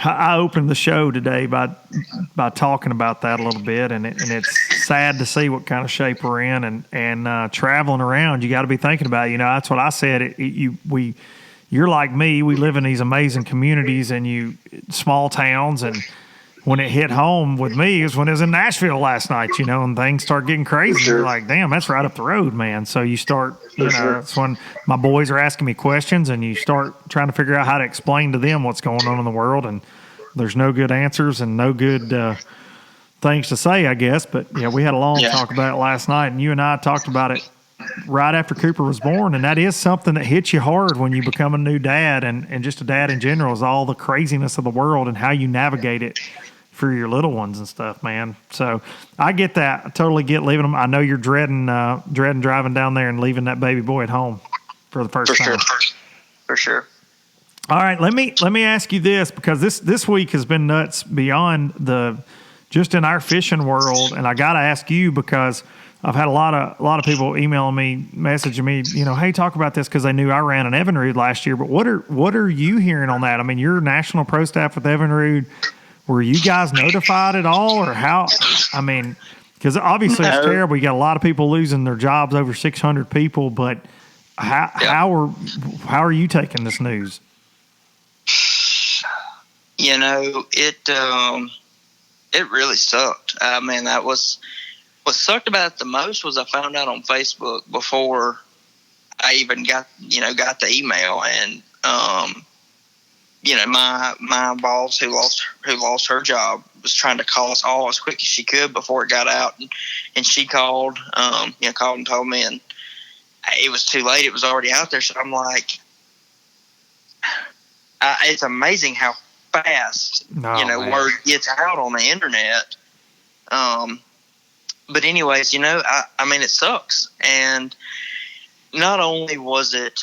I opened the show today by talking about that a little bit, and it's sad to see what kind of shape we're in, and traveling around. You got to be thinking about it. That's what I said. You're like me. We live in these amazing communities and small towns, and when it hit home with me is when it was in Nashville last night, and things start getting crazy. Sure. You're like, damn, that's right up the road, man. So you start, that's when my boys are asking me questions, and you start trying to figure out how to explain to them what's going on in the world. And there's no good answers and no good things to say, I guess. But we had a long talk about it last night, and you and I talked about it right after Cooper was born. And that is something that hits you hard when you become a new dad, and just a dad in general, is all the craziness of the world and how you navigate it for your little ones and stuff, man. So I get that. I totally get leaving them. I know you're dreading driving down there and leaving that baby boy at home for the first time. For sure. All right, let me ask you this, because this week has been nuts beyond just in our fishing world, and I got to ask you because I've had a lot of people emailing me, messaging me, hey, talk about this, because they knew I ran an Evinrude last year. But what are you hearing on that? I mean, you're national pro staff with Evinrude. Were you guys notified at all, or how? I mean, because obviously it's terrible. You got a lot of people losing their jobs, over 600 people. But how are you taking this news? It really sucked. I mean, that was what sucked about it the most was I found out on Facebook before I even got the email, and my boss who lost her job was trying to call us all as quick as she could before it got out, and she called and told me, and it was too late. It was already out there. So I'm like, it's amazing how fast word gets out on the internet. But anyways, I mean, it sucks. And not only was it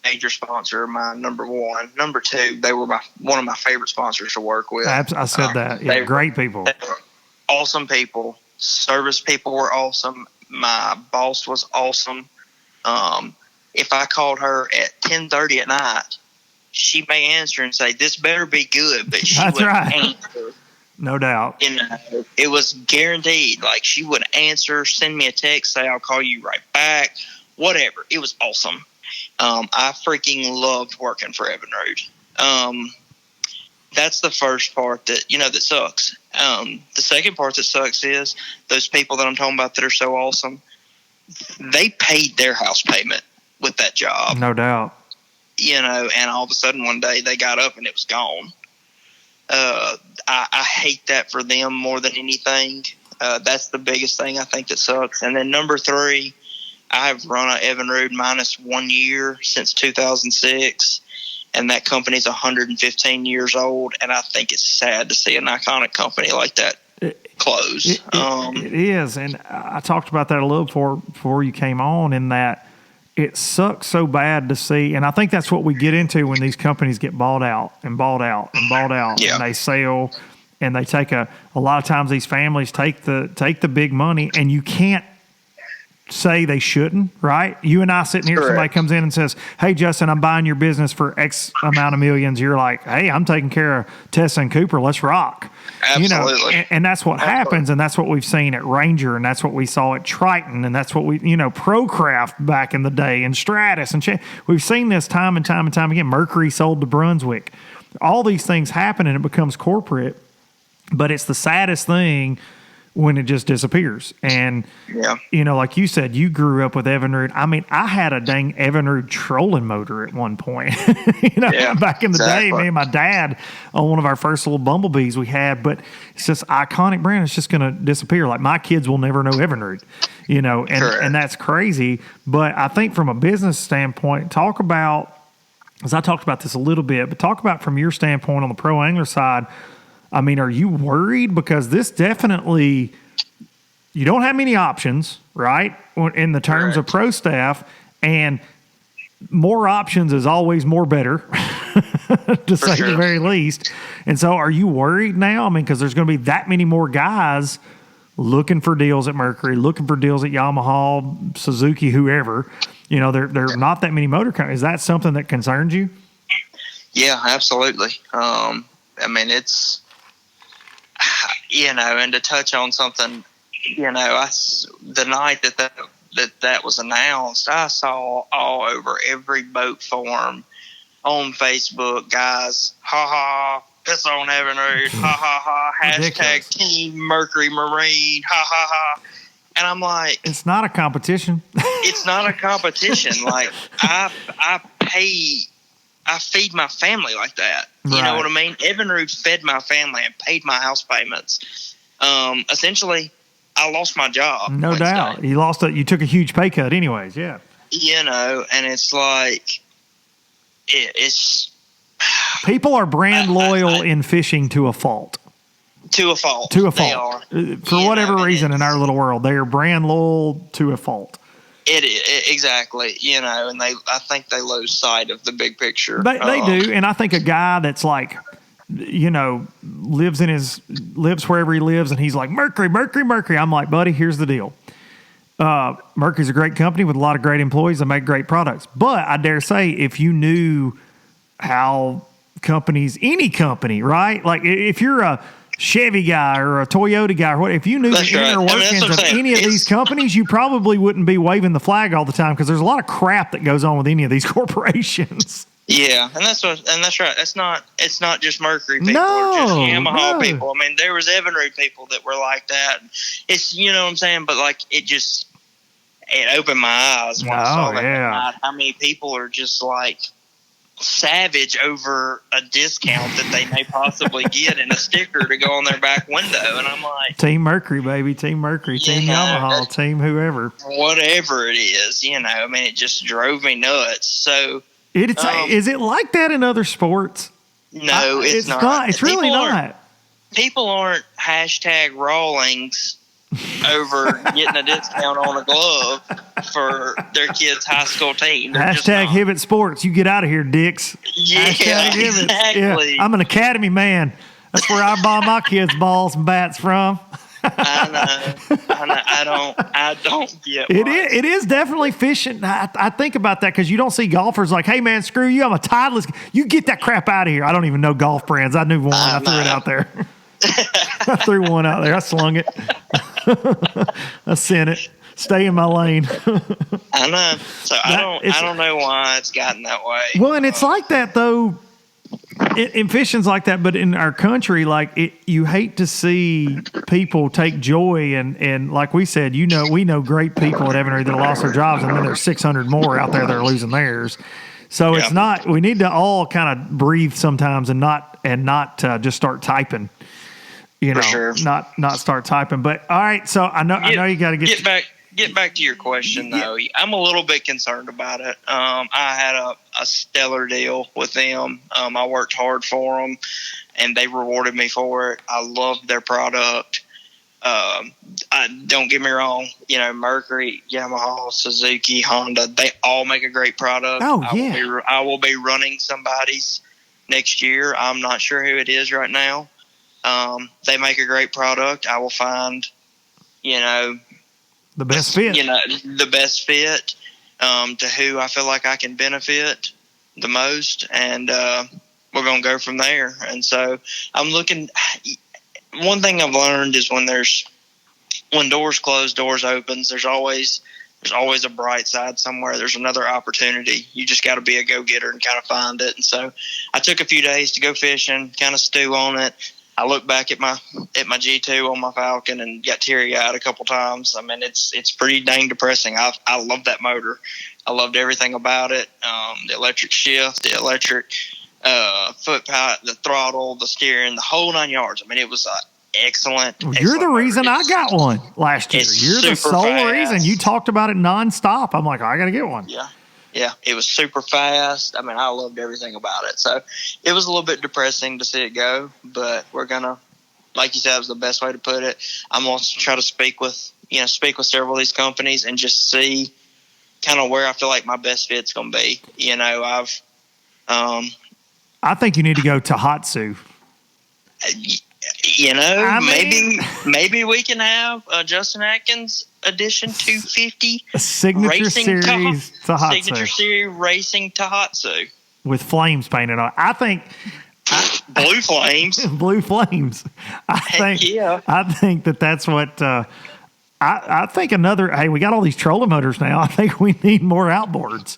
major sponsor, my number one, number two, they were one of my favorite sponsors to work with. I said that. Yeah, great people. They were awesome people. Service people were awesome. My boss was awesome. If I called her at 10:30 at night, she may answer and say, "This better be good," but she would answer. No doubt. It was guaranteed. Like, she would answer, send me a text, say, "I'll call you right back," whatever. It was awesome. I freaking loved working for Evinrude. That's the first part that sucks. The second part that sucks is those people that I'm talking about that are so awesome, they paid their house payment with that job. No doubt. And all of a sudden one day they got up and it was gone. I hate that for them more than anything. That's the biggest thing I think that sucks. And then number three, I've run a Evinrude minus 1 year since 2006, and that company's 115 years old, and I think it's sad to see an iconic company like that close. It is, and I talked about that a little before you came on, in that it sucks so bad to see, and I think that's what we get into when these companies get bought out and bought out and bought out, yeah. And they sell, and they take a lot of times these families take the big money, and you can't say they shouldn't, right? You and I sitting here, Correct. Somebody comes in and says, "Hey, Justin, I'm buying your business for X amount of millions." You're like, "Hey, I'm taking care of Tessa and Cooper. Let's rock." Absolutely. And that's what happens, and that's what we've seen at Ranger, and that's what we saw at Triton, and that's what we, Procraft back in the day, and Stratus, and we've seen this time and time and time again. Mercury sold to Brunswick. All these things happen, and it becomes corporate, but it's the saddest thing when it just disappears. And, like you said, you grew up with Evinrude. I mean, I had a dang Evinrude trolling motor at one point, back in the day, me and my dad on one of our first little Bumblebees we had, but it's just iconic brand. It's just going to disappear. Like, my kids will never know Evinrude, and that's crazy. But I think from a business standpoint, talk about, as I talked about this a little bit, but talk about from your standpoint on the pro angler side. I mean, are you worried? Because this definitely, you don't have many options, right, in the terms of pro staff, and more options is always more better, to say the very least. And so are you worried now? I mean, because there's going to be that many more guys looking for deals at Mercury, looking for deals at Yamaha, Suzuki, whoever. There are not that many motor companies. Is that something that concerns you? Yeah, absolutely. I mean, it's, and to touch on something, the night that was announced, I saw all over every boat forum on Facebook, guys, ha ha, piss on Evinrude, ha ha ha, hashtag Team Mercury Marine, ha ha ha. And I'm like, it's not a competition. It's not a competition. Like, I feed my family like that. You know what I mean? Evinrude fed my family and paid my house payments. Essentially, I lost my job. No Wednesday. doubt. You took a huge pay cut anyways, yeah. And it's like, it's... People are brand loyal in fishing to a fault. To a fault. They are. For whatever reason in our little world, they are brand loyal to a fault. It exactly, and I think they lose sight of the big picture. They do, and I think a guy that's like, lives wherever he lives, and he's like, Mercury. I'm like, buddy, here's the deal. Mercury's a great company with a lot of great employees that make great products. But I dare say, if you knew how any company, right? Like, if you're a Chevy guy or a Toyota guy or what, if you knew the inner workings of any of these companies, you probably wouldn't be waving the flag all the time, because there's a lot of crap that goes on with any of these corporations. Yeah, and that's right. It's not just Mercury people or just Yamaha people. I mean, there was Evinrude people that were like that. It's, what I'm saying, but like, it just, it opened my eyes when I saw that yeah. night, how many people are just like savage over a discount that they may possibly get and a sticker to go on their back window. And I'm like, Team Mercury, baby. Team Mercury. Team Yamaha. Team whoever. Whatever it is, I mean, it just drove me nuts. So is it like that in other sports? No, it's not. It's really not. People aren't hashtag Rawlings over getting a discount on a glove for their kid's high school team. Hashtag Hibbett Sports. You get out of here, dicks. Yeah, exactly. Yeah, I'm an academy man. That's where I buy my kids balls and bats from. I know. I don't get it is definitely fishing. I think about that because you don't see golfers like, hey, man, screw you. I'm a Titleist. You get that crap out of here. I don't even know golf brands. I knew one. I threw it out there. I threw one out there. I slung it. I sent it. Stay in my lane. I know. So I don't know why it's gotten that way. Well, and it's like that though. In fishing's like that, but in our country, you hate to see people take joy and like we said, we know great people at Evinrude that lost their jobs, and then there's 600 more out there that are losing theirs. So it's not. We need to all kind of breathe sometimes and not just start typing. For sure. Not start typing. But all right, so I know you got to get back. Get back to your question, though. I'm a little bit concerned about it. I had a stellar deal with them. I worked hard for them, and they rewarded me for it. I loved their product. Don't get me wrong. Mercury, Yamaha, Suzuki, Honda, they all make a great product. Oh, yeah. I will be running somebody's next year. I'm not sure who it is right now. They make a great product. I will find, the best fit. The best fit to who I feel like I can benefit the most, and we're going to go from there. And so I'm looking. One thing I've learned is when doors close, doors opens. There's always a bright side somewhere. There's another opportunity. You just got to be a go-getter and kind of find it. And so I took a few days to go fishing, kind of stew on it. I look back at my G2 on my Falcon and got teary-eyed a couple times. I mean, it's pretty dang depressing. I love that motor. I loved everything about it. The electric shift, the electric foot pipe, the throttle, the steering, the whole 9 yards. I mean, it was excellent. You're the reason I got one last year. You're the sole reason. You talked about it nonstop. I'm like, I got to get one. Yeah, it was super fast. I mean, I loved everything about it. So it was a little bit depressing to see it go, but we're going to, like you said, it was the best way to put it. I'm going to try to speak with several of these companies and just see kind of where I feel like my best fit's going to be. I think you need to go to Hatsu. Maybe we can have Justin Atkins edition 250 a signature series Tohatsu. Signature series racing Tohatsu with flames painted on. I think blue flames. Blue flames. I think that's what. I think hey, we got all these trolling motors now. I think we need more outboards.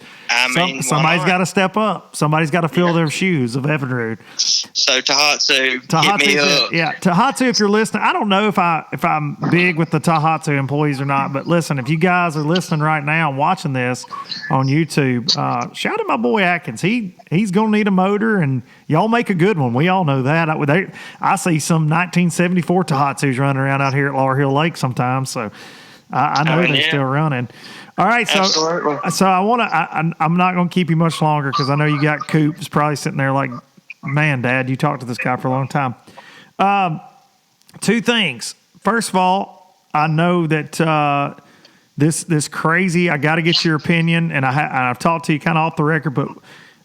Somebody's got to step up. Somebody's got to fill their shoes of Evinrude. So Tohatsu, hit me up. Yeah, Tohatsu, if you're listening, I don't know if I'm big with the Tohatsu employees or not, but listen, if you guys are listening right now and watching this on YouTube, shout at my boy Atkins. He's going to need a motor, and y'all make a good one. We all know that. I see some 1974 Tohatsus running around out here at Laurel Hill Lake sometimes, so I know they're still running. All right, so I want to. I'm not going to keep you much longer because I know you got Coops probably sitting there like, man, Dad, you talked to this guy for a long time. Two things. First of all, I know that this crazy. I got to get your opinion, and I've talked to you kind of off the record, but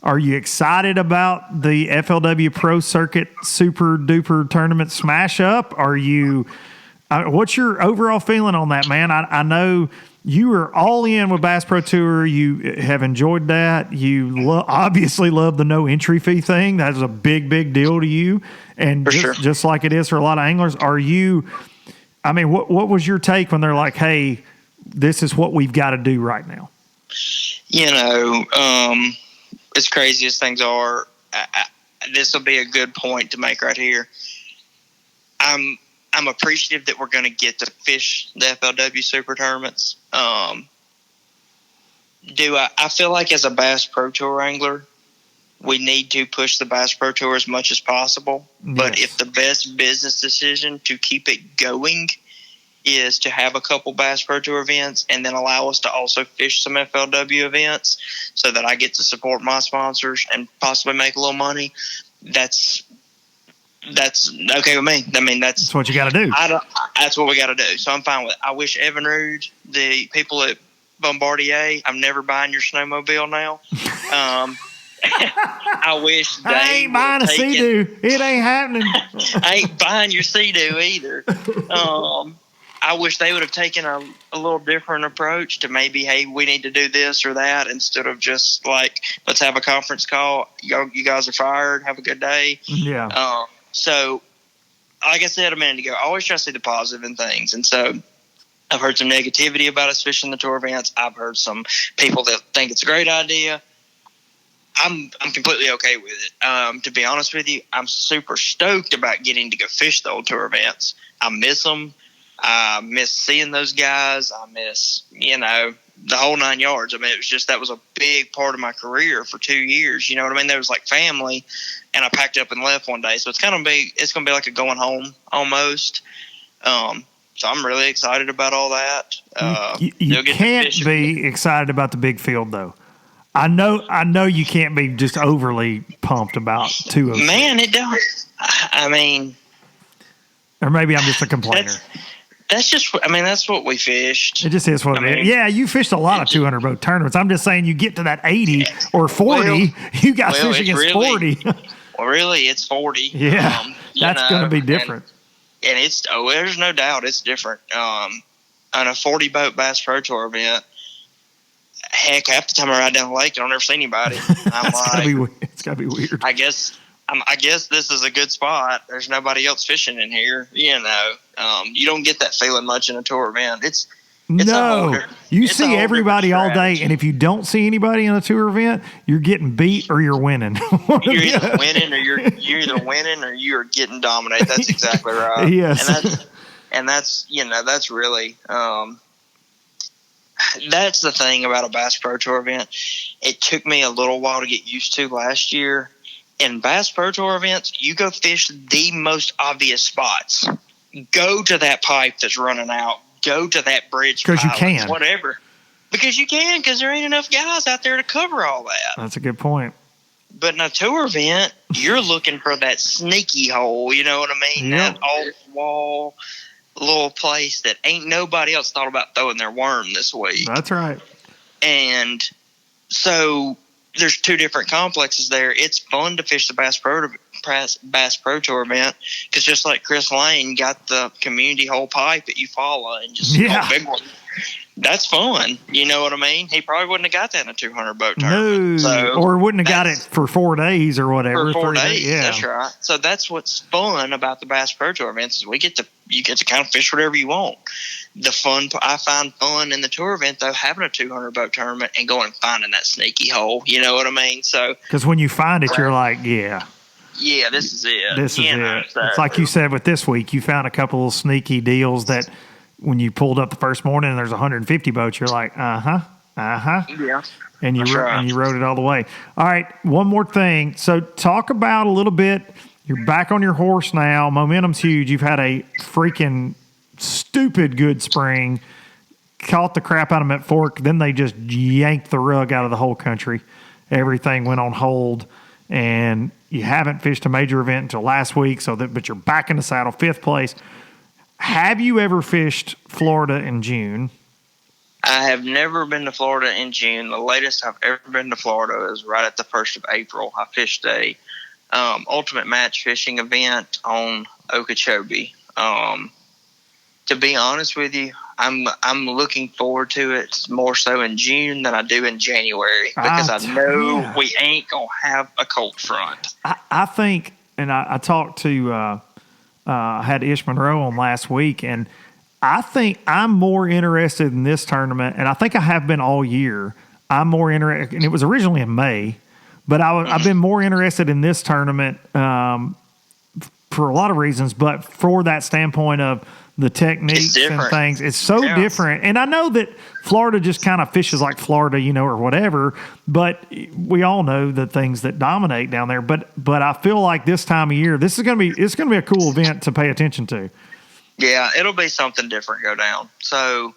are you excited about the FLW Pro Circuit Super Duper Tournament smash up? Are you? What's your overall feeling on that, man? I know you are all in with Bass Pro Tour. You have enjoyed that. You obviously love the no entry fee thing. That is a big, big deal to you. And just like it is for a lot of anglers, are you – I mean, what was your take when they're like, hey, this is what we've got to do right now? As crazy as things are, this will be a good point to make right here. I'm appreciative that we're going to get to fish the FLW Super Tournaments. I feel like as a Bass Pro Tour angler, we need to push the Bass Pro Tour as much as possible. But Yes. if the best business decision to keep it going is to have a couple Bass Pro Tour events and then allow us to also fish some FLW events so that I get to support my sponsors and possibly make a little money, that's okay with me. I mean, That's what you got to do. That's what we got to do. So I'm fine with it. I wish Evinrude, the people at Bombardier, I'm never buying your snowmobile now. I wish they I ain't buying a Sea-Doo. It ain't happening. I ain't buying your Sea-Doo either. I wish they would have taken a little different approach to maybe, hey, we need to do this or that instead of just like, let's have a conference call. You guys are fired. Have a good day. Yeah. So, like I said a minute ago, I always try to see the positive in things. And so I've heard some negativity about us fishing the tour events. I've heard some people that think it's a great idea. I'm completely okay with it. To be honest with you, I'm super stoked about getting to go fish the old tour events. I miss them. I miss seeing those guys. I miss, the whole 9 yards. I mean, it was just, that was a big part of my career for 2 years. You know what I mean? There was like family, and I packed up and left one day. So it's going to be like a going home almost. So I'm really excited about all that. You can't be excited about the big field though. I know you can't be just overly pumped about 206. Man, it does. I mean, or maybe I'm just a complainer. That's what we fished. It just is what it is. Yeah, you fished a lot of 200 boat tournaments. I'm just saying you get to that 80 or 40, you got fish against 40. Well, really, it's 40. Yeah, that's going to be different. And there's no doubt it's different. On a 40 boat Bass Pro Tour event, heck, half the time I ride down the lake, I don't ever see anybody. I'm it's gotta be weird. I guess this is a good spot. There's nobody else fishing in here. You don't get that feeling much in a tour event. You see everybody all day, and if you don't see anybody in a tour event, you're getting beat or you're winning. You're either winning or you're getting dominated. That's exactly right. Yes. And that's really that's the thing about a Bass Pro Tour event. It took me a little while to get used to last year. In Bass Pro Tour events, you go fish the most obvious spots. Go to that pipe that's running out. Go to that bridge. Because you can. Whatever. Because you can, because there ain't enough guys out there to cover all that. That's a good point. But in a tour event, you're looking for that sneaky hole, you know what I mean? Yep. That off-wall little place that ain't nobody else thought about throwing their worm this week. That's right. And so there's two different complexes there. It's fun to fish the Bass Pro Tour event because just like Chris Lane got the community hole pipe that you follow and just a big one. That's fun. You know what I mean? He probably wouldn't have got that in a 200 boat tournament. No, or wouldn't have got it for 4 days or whatever. For 4 days, yeah. That's right. So that's what's fun about the Bass Pro Tour events is you get to kind of fish whatever you want. I find fun in the tour event though, having a 200 boat tournament and going and finding that sneaky hole. You know what I mean? So because when you find it, you're like, yeah, this is it. This is it. It's like you said with this week, you found a couple of sneaky deals that when you pulled up the first morning and there's 150 boats, you're like, yeah. And you rode it all the way. All right, one more thing. So talk about a little bit. You're back on your horse now. Momentum's huge. You've had a freaking stupid good spring. Caught the crap out of them at Fork. Then they just yanked the rug out of the whole country. Everything went on hold. And you haven't fished a major event until last week. But you're back in the saddle, 5th place. Have you ever fished Florida in June? I have never been to Florida in June. The latest I've ever been to Florida is right at the 1st of April. I fished a ultimate match fishing event on Okeechobee. To be honest with you, I'm looking forward to it more so in June than I do in January because I know we ain't going to have a cold front. I think, and I talked to I had Ish Monroe on last week, and I think I'm more interested in this tournament, and I think I have been all year. I'm more interested, and it was originally in May, but I've been more interested in this tournament for a lot of reasons, but for that standpoint of the techniques and things, it's so different. And I know that Florida just kind of fishes like Florida, or whatever, but we all know the things that dominate down there. But I feel like this time of year, it's going to be a cool event to pay attention to. Yeah, it'll be something different go down. So,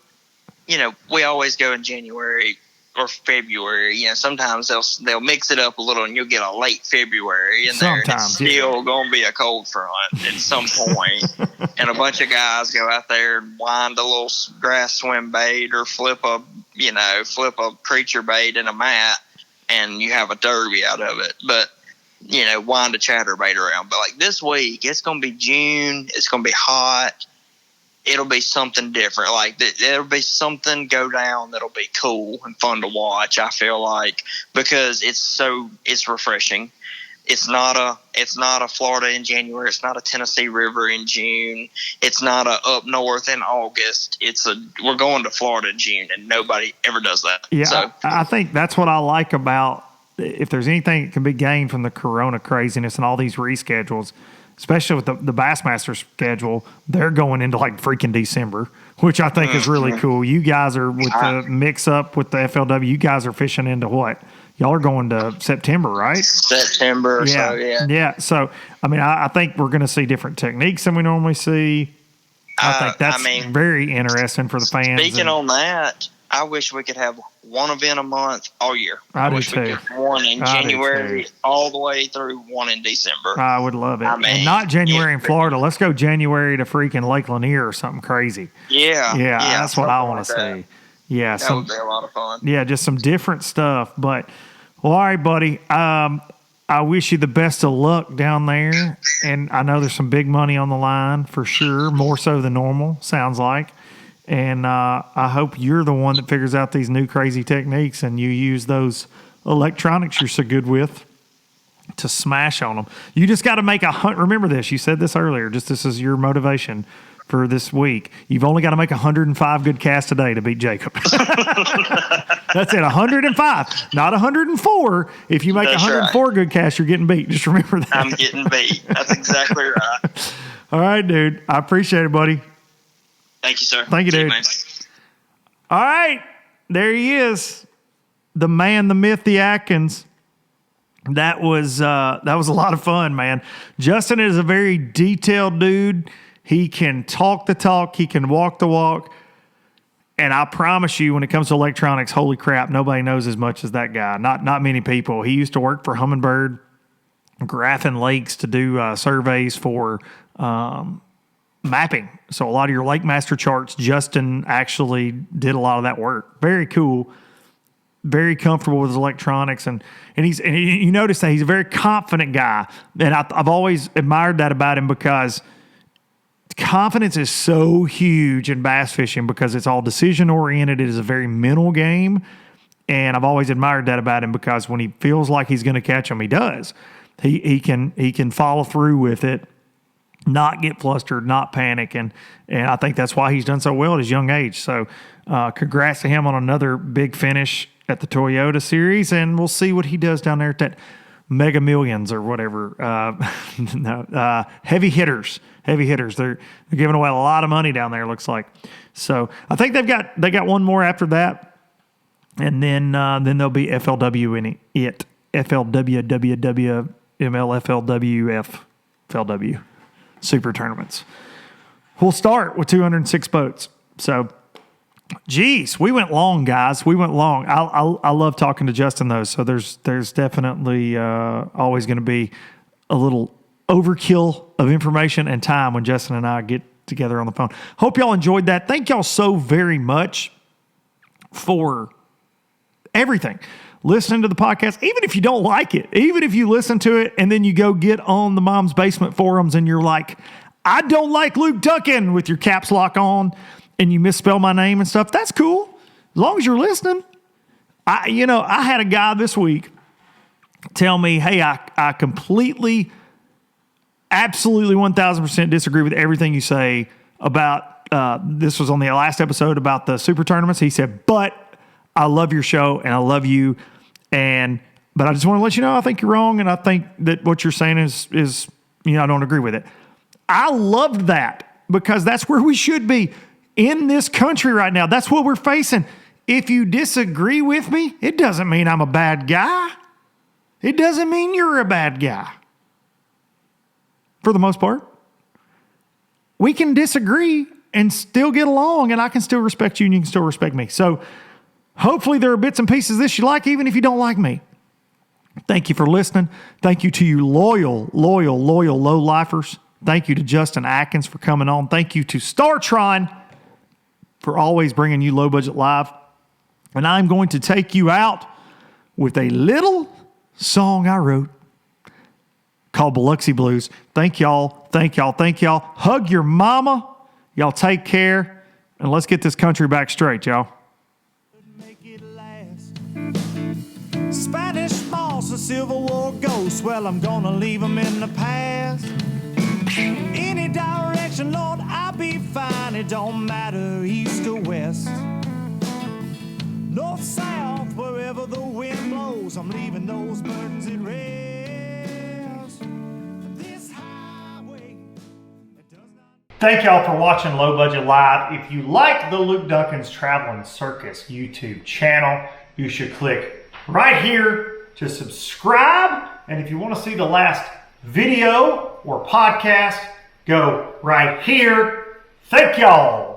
we always go in January or February. Sometimes they'll mix it up a little, and you'll get a late February in there. And it's still going to be a cold front at some point. And a bunch of guys go out there and wind a little grass swim bait or flip a creature bait in a mat, and you have a derby out of it. But wind a chatterbait around. But like this week, it's going to be June. It's going to be hot. It'll be something different. Like there'll be something go down that'll be cool and fun to watch. I feel like, because it's refreshing. It's not a Florida in January. It's not a Tennessee River in June. It's not a up north in August. We're going to Florida in June, and nobody ever does that. Yeah, so, I think that's what I like about, if there's anything that can be gained from the Corona craziness and all these reschedules, especially with the Bassmaster schedule, they're going into like freaking December, which I think is really cool. You guys are with the mix up with the FLW. You guys are fishing into what? Y'all are going to September, right? September. Yeah. So, yeah. Yeah. So, I think we're going to see different techniques than we normally see. I think that's very interesting for the fans. Speaking on that, I wish we could have one event a month all year. I wish we could have one in January all the way through one in December. I would love it. And not January in Florida. Let's go January to freaking Lake Lanier or something crazy. Yeah. Yeah, that's what I want to see. Yeah. That would be a lot of fun. Yeah, just some different stuff. But, all right, buddy. I wish you the best of luck down there. And I know there's some big money on the line for sure, more so than normal, sounds like. And I hope you're the one that figures out these new crazy techniques and you use those electronics you're so good with to smash on them. You just got to make remember this, you said this earlier, just this is your motivation for this week. You've only got to make 105 good casts a day to beat Jacob. That's it, 105, not 104. If you make 104 good casts, you're getting beat. Just remember that. I'm getting beat. That's exactly right. All right, dude. I appreciate it, buddy. Thank you, sir. Thank you, dude. All right. There he is. The man, the myth, the Atkins. That was a lot of fun, man. Justin is a very detailed dude. He can talk the talk. He can walk the walk. And I promise you, when it comes to electronics, holy crap, nobody knows as much as that guy. Not many people. He used to work for Humminbird, graphing lakes to do surveys for mapping. So a lot of your Lake Master charts, Justin actually did a lot of that work. Very cool. Very comfortable with his electronics. And you notice that he's a very confident guy. And I've always admired that about him, because confidence is so huge in bass fishing, because it's all decision oriented. It is a very mental game. And I've always admired that about him, because when he feels like he's going to catch them, he does. He can follow through with it, not get flustered, not panic. And I think that's why he's done so well at his young age. So congrats to him on another big finish at the Toyota Series. And we'll see what he does down there at that Mega Millions or whatever. Heavy hitters. They're giving away a lot of money down there, looks like. So I think they got one more after that. And then there'll be FLW in it. FLW, ML, FLW. Super tournaments. We'll start with 206 boats. So, geez, we went long, guys. We went long. I love talking to Justin, though. So there's definitely always going to be a little overkill of information and time when Justin and I get together on the phone. Hope y'all enjoyed that. Thank y'all so very much for everything. Listening to the podcast, even if you don't like it, even if you listen to it and then you go get on the Mom's Basement forums and you're like, I don't like Luke Duncan with your caps lock on and you misspell my name and stuff, that's cool. As long as you're listening. I had a guy this week tell me, hey, I completely, absolutely 1,000% disagree with everything you say about, this was on the last episode about the super tournaments. He said, but I love your show and I love you. But I just want to let you know, I think you're wrong. And I think that what you're saying is, I don't agree with it. I loved that because that's where we should be in this country right now. That's what we're facing. If you disagree with me, it doesn't mean I'm a bad guy. It doesn't mean you're a bad guy. For the most part, we can disagree and still get along, and I can still respect you and you can still respect me. So hopefully there are bits and pieces of this you like, even if you don't like me. Thank you for listening. Thank you to you loyal low-lifers. Thank you to Justin Atkins for coming on. Thank you to StarTron for always bringing you Low Budget Live. And I'm going to take you out with a little song I wrote called Biloxi Blues. Thank y'all. Hug your mama. Y'all take care. And let's get this country back straight, y'all. Make it last. Spanish moss and Civil War ghosts. Well, I'm gonna leave them in the past. Any direction, Lord, I'll be fine. It don't matter east or west. North, south, wherever the wind blows, I'm leaving those burdens at rest. This highway, it does not... Thank y'all for watching Low Budget Live. If you like the Luke Duncan's Traveling Circus YouTube channel, you should click right here to subscribe. And if you want to see the last video or podcast, go right here. Thank y'all.